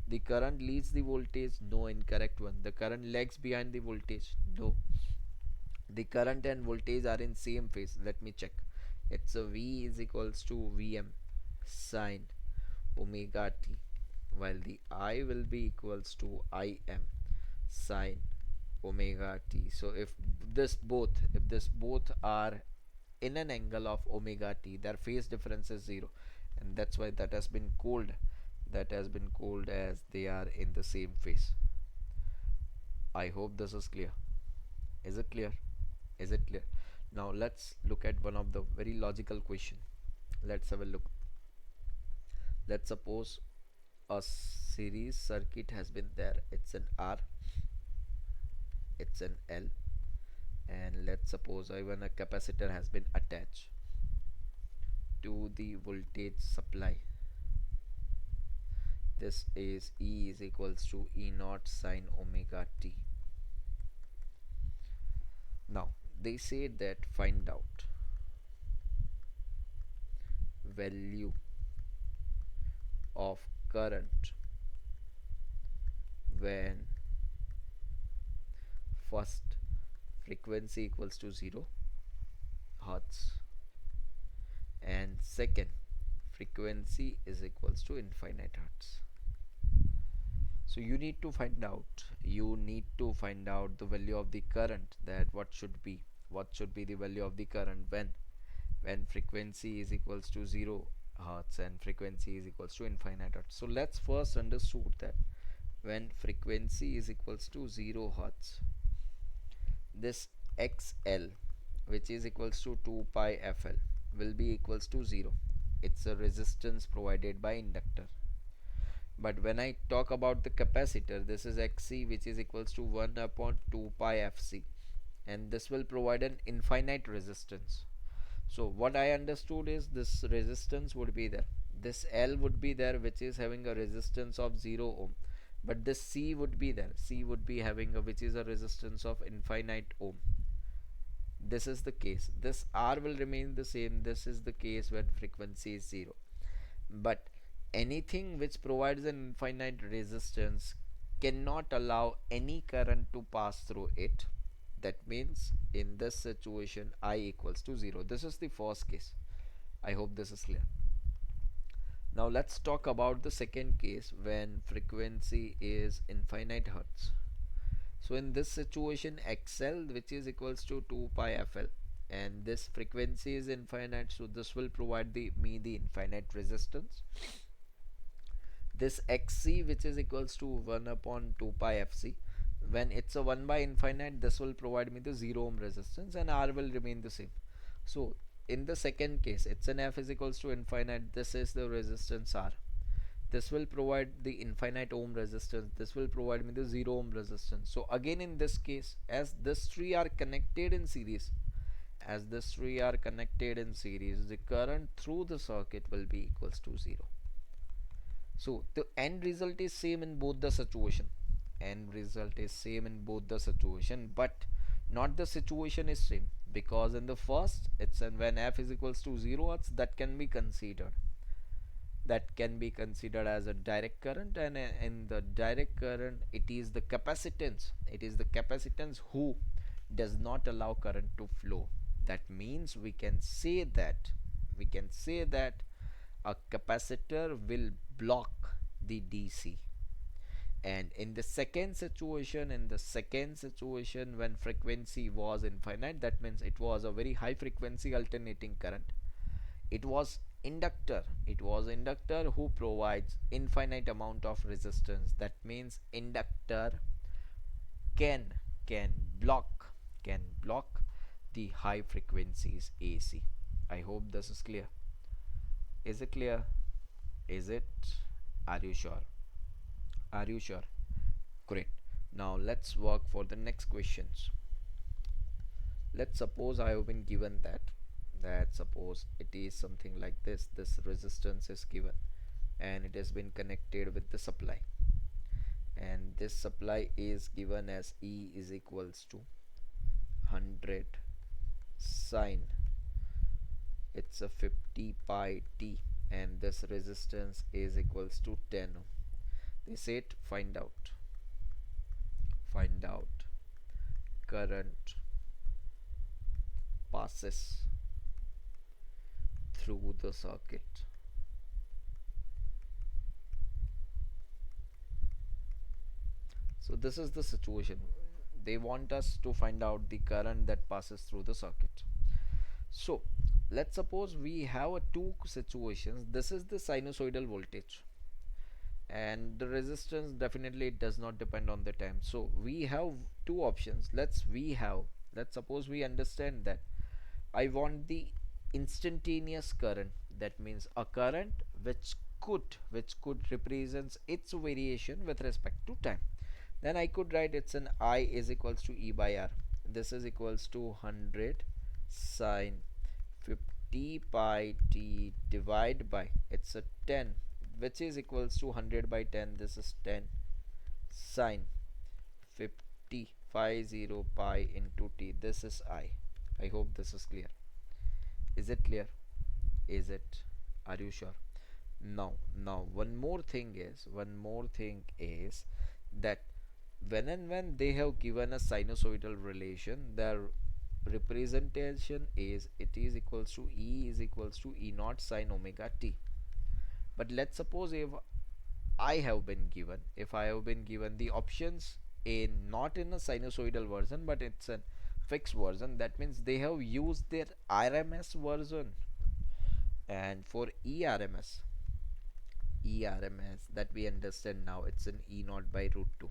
A: the current leads the voltage. No, incorrect one. The current lags behind the voltage. No, the current and voltage are in same phase. Let me check. It's a V is equals to Vm sine omega t, while the I will be equals to Im sine omega t. So if this both are in an angle of omega t, their phase difference is 0, and that's why that has been called as they are in the same phase. I hope this is clear. Is it clear? Is it clear? Now let's look at one of the very logical question. Let's have a look. Let's suppose a series circuit has been there. It's an R, it's an L, and let's suppose even a capacitor has been attached to the voltage supply. This is E is equals to E naught sine omega t. Now they say that find out value of current when first frequency equals to 0 hertz and second frequency is equals to infinite hertz. So you need to find out the value of the current, that what should be the value of the current when frequency is equals to 0 hertz and frequency is equals to infinite hertz. So let's first understood that when frequency is equals to 0 hertz, this xl, which is equals to 2 pi fl, will be equals to 0. It's a resistance provided by inductor. But when I talk about the capacitor, this is xc, which is equals to 1 upon 2 pi fc, and this will provide an infinite resistance. So what I understood is this resistance would be there, this L would be there, which is having a resistance of 0 ohm, but this C would be there, C would be having a, which is a resistance of infinite ohm. This is the case, this R will remain the same. This is the case when frequency is 0. But anything which provides an infinite resistance cannot allow any current to pass through it. That means in this situation I equals to 0. This is the first case. I hope this is clear. Now let's talk about the second case when frequency is infinite hertz. So in this situation xl, which is equals to 2 pi fl, and this frequency is infinite, so this will provide me the infinite resistance. This xc, which is equals to 1 upon 2 pi fc, when it's a 1 by infinite, this will provide me the 0 ohm resistance, and R will remain the same. So in the second case, it's an f is equals to infinite, this is the resistance R, this will provide the infinite ohm resistance, this will provide me the 0 ohm resistance. So again in this case, as this three are connected in series, the current through the circuit will be equals to 0. So the end result is same in both the situation, but not the situation is same, because in the first it's when f is equals to 0 hertz, that can be considered as a direct current, and in the direct current it is the capacitance who does not allow current to flow. That means we can say that a capacitor will block the DC. And in the second situation, when frequency was infinite, that means it was a very high frequency alternating current, it was inductor who provides infinite amount of resistance. That means inductor can can block the high frequencies AC. I hope this is clear. Is it clear? Is it? Are you sure? Great. Now let's work for the next questions. Let's suppose I have been given that suppose it is something like this resistance is given, and it has been connected with the supply, and this supply is given as E is equals to 100 sine, it's a 50 pi t, and this resistance is equals to 10 ohm. They said find out current passes through the circuit. So this is the situation. They want us to find out the current that passes through the circuit. So let's suppose we have two situations. This is the sinusoidal voltage, and the resistance definitely it does not depend on the time. So we have two options. Let's suppose we understand that I want the instantaneous current, that means a current which could represents its variation with respect to time. Then I could write it's an I is equals to E by R. This is equals to 100 sine 50 pi t divided by, it's a 10, which is equals to 100 by 10. This is 10 sine 50 pi into t. This is I hope this is clear. Is it clear? Is it? Are you sure? Now one more thing is that when and when they have given a sinusoidal relation, their representation is it is equals to E is equals to E naught sine omega t. But let's suppose if I have been given the options in not in a sinusoidal version but it's a fixed version, that means they have used their RMS version. And for ERMS that we understand now, it's an E naught by root 2.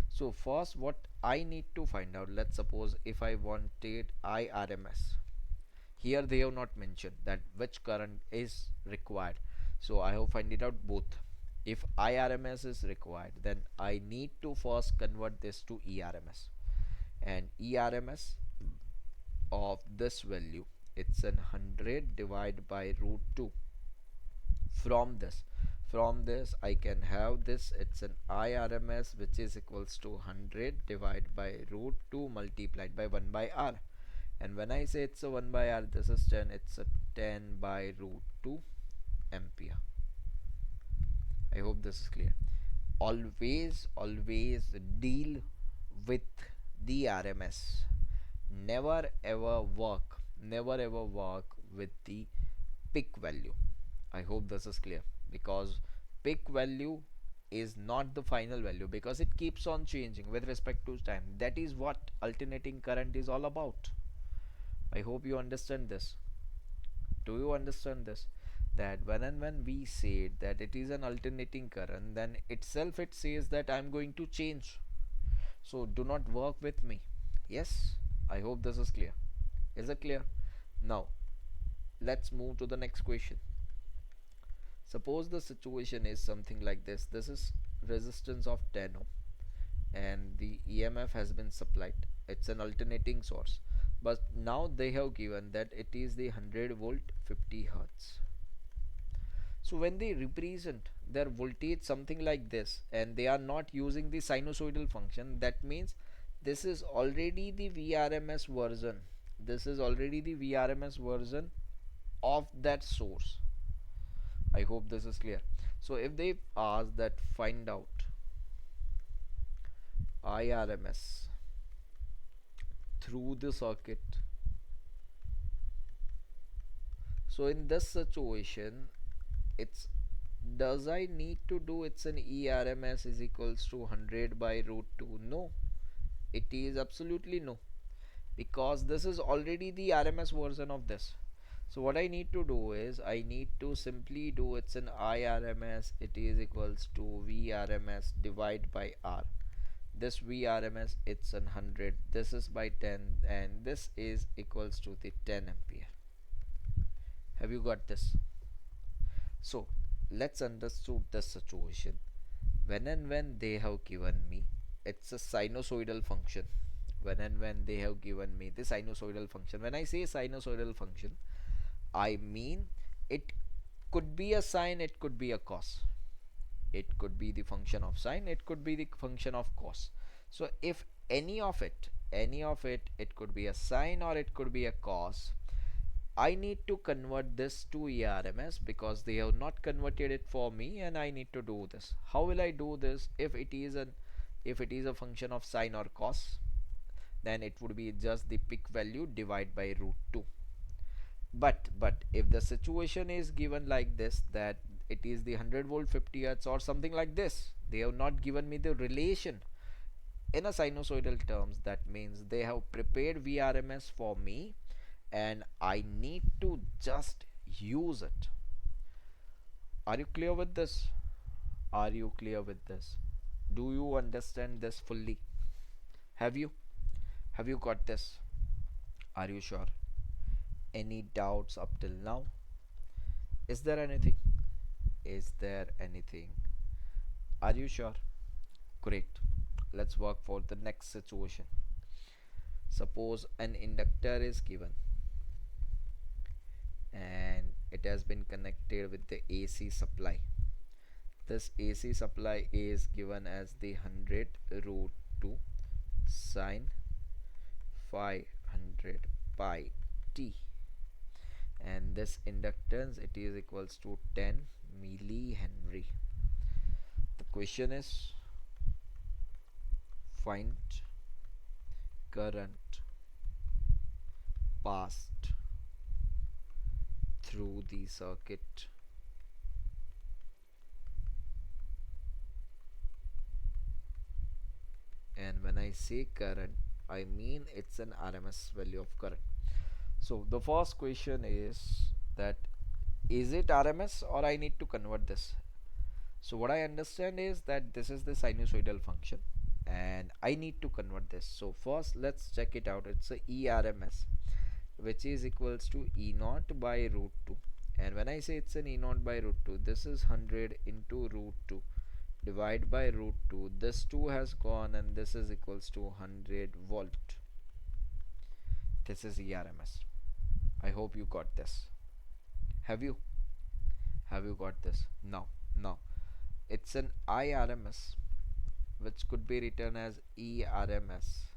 A: So first what I need to find out, let's suppose if I wanted IRMS, here they have not mentioned that which current is required, so I have find it out both. If IRMS is required, then I need to first convert this to ERMS, and ERMS of this value, it's an 100 divided by root 2. From this I can have this, it's an IRMS which is equals to 100 divided by root 2 multiplied by 1 by r. And when I say it's a 1 by r, this is 10, it's a 10 by root 2 ampere. I hope this is clear. Always deal with the RMS. Never ever work with the peak value. I hope this is clear, because peak value is not the final value, because it keeps on changing with respect to time. That is what alternating current is all about. I hope you understand this. Do you understand this? That when we say that it is an alternating current, then itself it says that I'm going to change. So do not work with me. Yes, I hope this is clear. Is it clear? Now let's move to the next question. Suppose the situation is something like this. This is resistance of 10 ohm and the EMF has been supplied. It's an alternating source, but now they have given that it is the 100 volt 50 hertz. So when they represent their voltage something like this and they are not using the sinusoidal function, that means this is already the VRMS version. This is already the VRMS version of that source. I hope this is clear. So if they ask that find out IRMS through the circuit, so in this situation, it's does I need to do it's an ERMS is equals to 100 by root 2? No, it is absolutely no, because this is already the RMS version of this. So what I need to do is I need to simply do it's an IRMS, it is equals to VRMS divide by R. This VRMS it's an 100, this is by 10, and this is equals to the 10 ampere. Have you got this? So let's understand this situation. When they have given me it's a sinusoidal function, when they have given me the sinusoidal function, when I say sinusoidal function, I mean it could be a sine, it could be a cos, it could be the function of sine, it could be the function of cos. So if any of it, it could be a sine or it could be a cos, I need to convert this to ERMS because they have not converted it for me, and I need to do this. How will I do this? If it is a function of sine or cos, then it would be just the peak value divided by root 2. But if the situation is given like this, that it is the 100 volt 50 hertz or something like this, they have not given me the relation in a sinusoidal terms, that means they have prepared VRMS for me and I need to just use it. Are you clear with this? Are you clear with this? Do you understand this fully? Have you got this? Are you sure? Any doubts up till now? Is there anything? Are you sure? Great. Let's work for the next situation. Suppose an inductor is given and it has been connected with the AC supply. This AC supply is given as the 100 root 2 sine 500 pi t, and this inductance, it is equals to 10 millihenry. The question is, find current passed through the circuit. And when I say current, I mean it's an RMS value of current. So the first question is that, is it RMS or I need to convert this? So what I understand is that this is the sinusoidal function and I need to convert this. So first let's check it out. It's a ERMS, which is equals to E naught by root 2. And when I say it's an E naught by root 2, this is 100 into root 2 divide by root 2. This 2 has gone and this is equals to 100 volt. This is ERMS. I hope you got this. Have you? Have you got this? Now it's an IRMS, which could be written as ERMS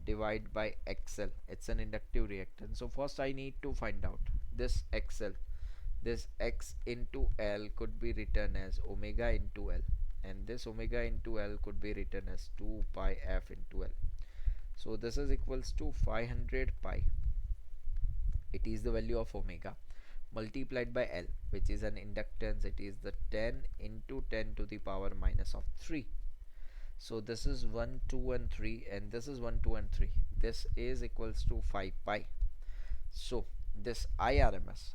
A: divide by XL. It's an inductive reactance. So first I need to find out this XL. This X into L could be written as omega into L, and this omega into L could be written as 2 pi F into L. So this is equals to 500 pi. It is the value of omega multiplied by L, which is an inductance. It is the 10 into 10 to the power minus of 3. So this is 1, 2 and 3, and this is 1, 2 and 3. This is equals to 5 pi. So this IRMS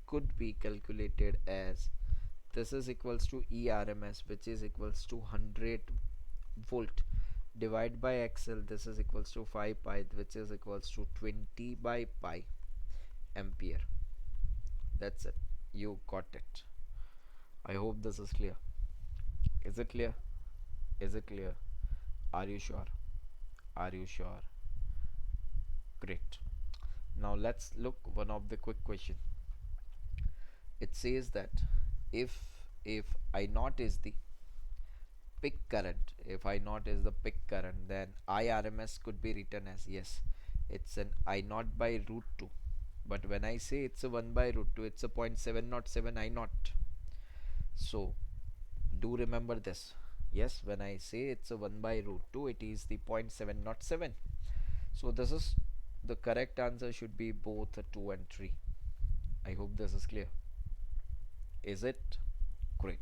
A: could be calculated as, this is equals to ERMS, which is equals to 100 volt divide by XL. This is equals to 5 pi, which is equals to 20 by pi ampere. That's it. You got it. I hope this is clear. Is it clear? Is it clear? Are you sure? Are you sure? Great. Now let's look one of the quick question. It says that if I naught is the peak current, if I naught is the peak current, then IRMS could be written as, yes, it's an I naught by root 2. But when I say it's a 1 by root 2, it's a 0.707 I naught. So do remember this. Yes, when I say it's a 1 by root 2, it is the 0.707. So this is the correct answer, should be both 2 and 3. I hope this is clear. Is it? Great.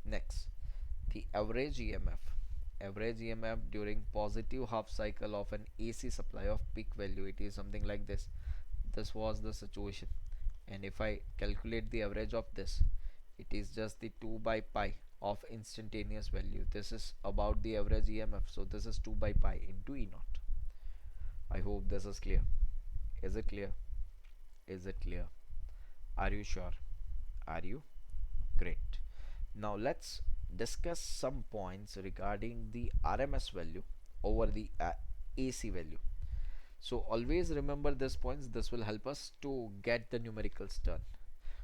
A: Next, the average EMF. Average EMF during positive half cycle of an AC supply of peak value, it is something like this. This was the situation, and if I calculate the average of this, it is just the 2 by pi of instantaneous value. This is about the average EMF, so this is 2 by pi into E naught. I hope this is clear. Is it clear? Is it clear? Are you sure? Are you? Great. Now let's discuss some points regarding the RMS value over the AC value. So always remember this points. This will help us to get the numericals done.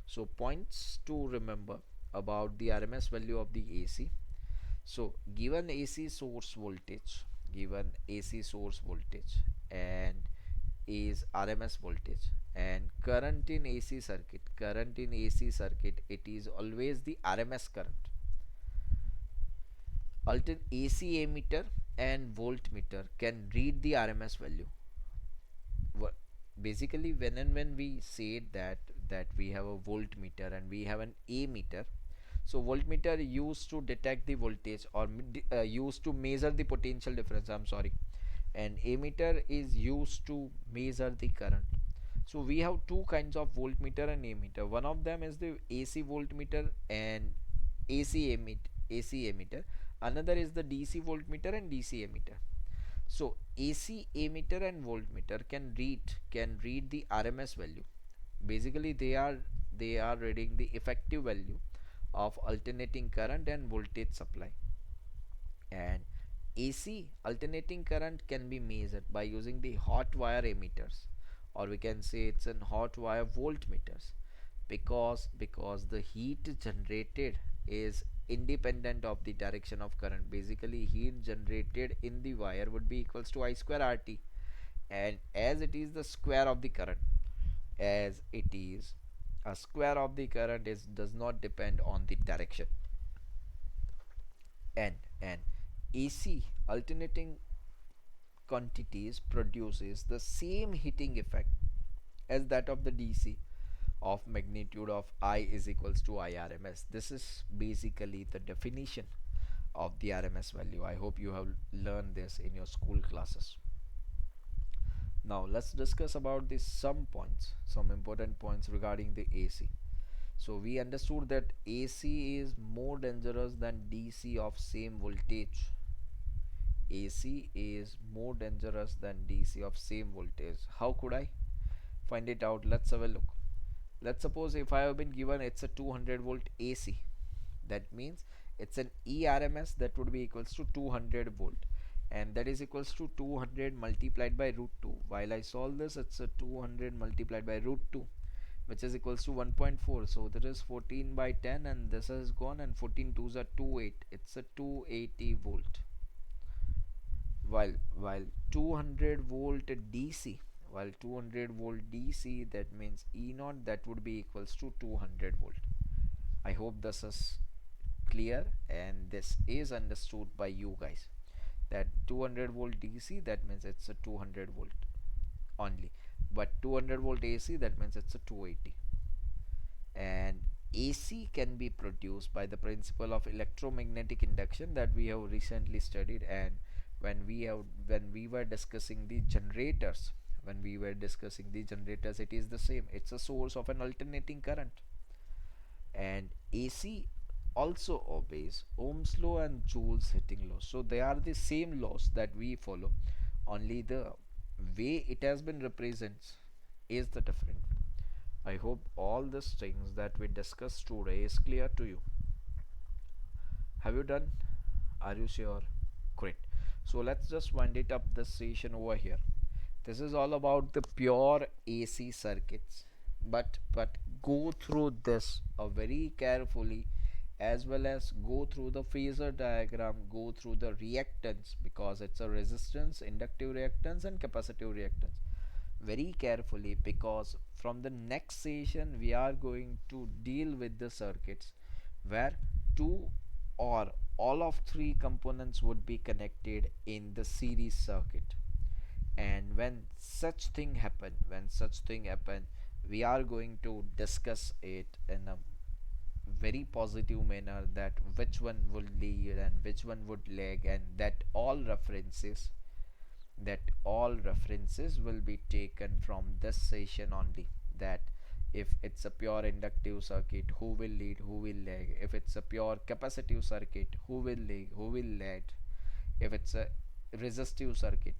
A: So points to remember about the RMS value of the AC. So given AC source voltage, and is RMS voltage, and current in AC circuit, it is always the RMS current. AC ammeter and voltmeter can read the RMS value. Basically, when we say that we have a voltmeter and we have an ammeter, so voltmeter used to detect the voltage, or used to measure the potential difference, I'm sorry, and ammeter is used to measure the current. So we have two kinds of voltmeter and ammeter. One of them is the AC voltmeter and AC ammeter. Another is the DC voltmeter and DC ammeter. So AC ammeter and voltmeter can read the RMS value. Basically they are reading the effective value of alternating current and voltage supply. And AC alternating current can be measured by using the hot wire ammeters, or we can say it's an hot wire voltmeters, Because the heat generated is independent of the direction of current. Basically, heat generated in the wire would be equals to I square RT, and as it is the square of the current, as it is a square of the current, is does not depend on the direction. And AC alternating quantities produces the same heating effect as that of the DC of magnitude of I is equals to IRMS. This is basically the definition of the RMS value. I hope you have learned this in your school classes. Now let's discuss about the some points, some important points regarding the AC. So we understood that AC is more dangerous than DC of same voltage. AC is more dangerous than DC of same voltage. How could I find it out? Let's have a look. Let's suppose if I have been given it's a 200 volt AC, that means it's an ERMS that would be equals to 200 volt, and that is equals to 200 multiplied by root 2. While I solve this, it's a 200 multiplied by root 2, which is equals to 1.4. So there is 14 by 10, and this has gone, and 14 twos are 28. It's a 280 volt. While 200 volt DC, while 200 volt DC, that means E naught that would be equals to 200 volt. I hope this is clear and this is understood by you guys, that 200 volt DC, that means it's a 200 volt only, but 200 volt AC, that means it's a 280. And AC can be produced by the principle of electromagnetic induction that we have recently studied. And when we were discussing the generators, it is the same. It's a source of an alternating current. And AC also obeys Ohm's law and Joule's heating law. So they are the same laws that we follow, only the way it has been represented is the different. I hope all these things that we discussed today is clear to you. Have you done? Are you sure? Great. So let's just wind it up this session over here. This is all about the pure AC circuits, but go through this very carefully, as well as go through the phasor diagram, go through the reactance, because it's a resistance, inductive reactance and capacitive reactance, very carefully, because from the next session we are going to deal with the circuits where two or all of three components would be connected in the series circuit. And when such thing happen, we are going to discuss it in a very positive manner, that which one would lead and which one would lag, and that all references will be taken from this session only. That if it's a pure inductive circuit, who will lead, who will lag. If it's a pure capacitive circuit, who will lead, who will lag. If it's a resistive circuit,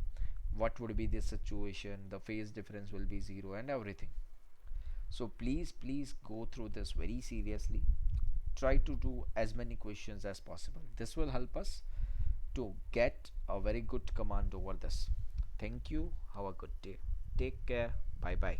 A: what would be the situation, the phase difference will be zero, and everything. So please go through this very seriously. Try to do as many questions as possible. This will help us to get a very good command over this. Thank you. Have a good day. Take care. Bye bye.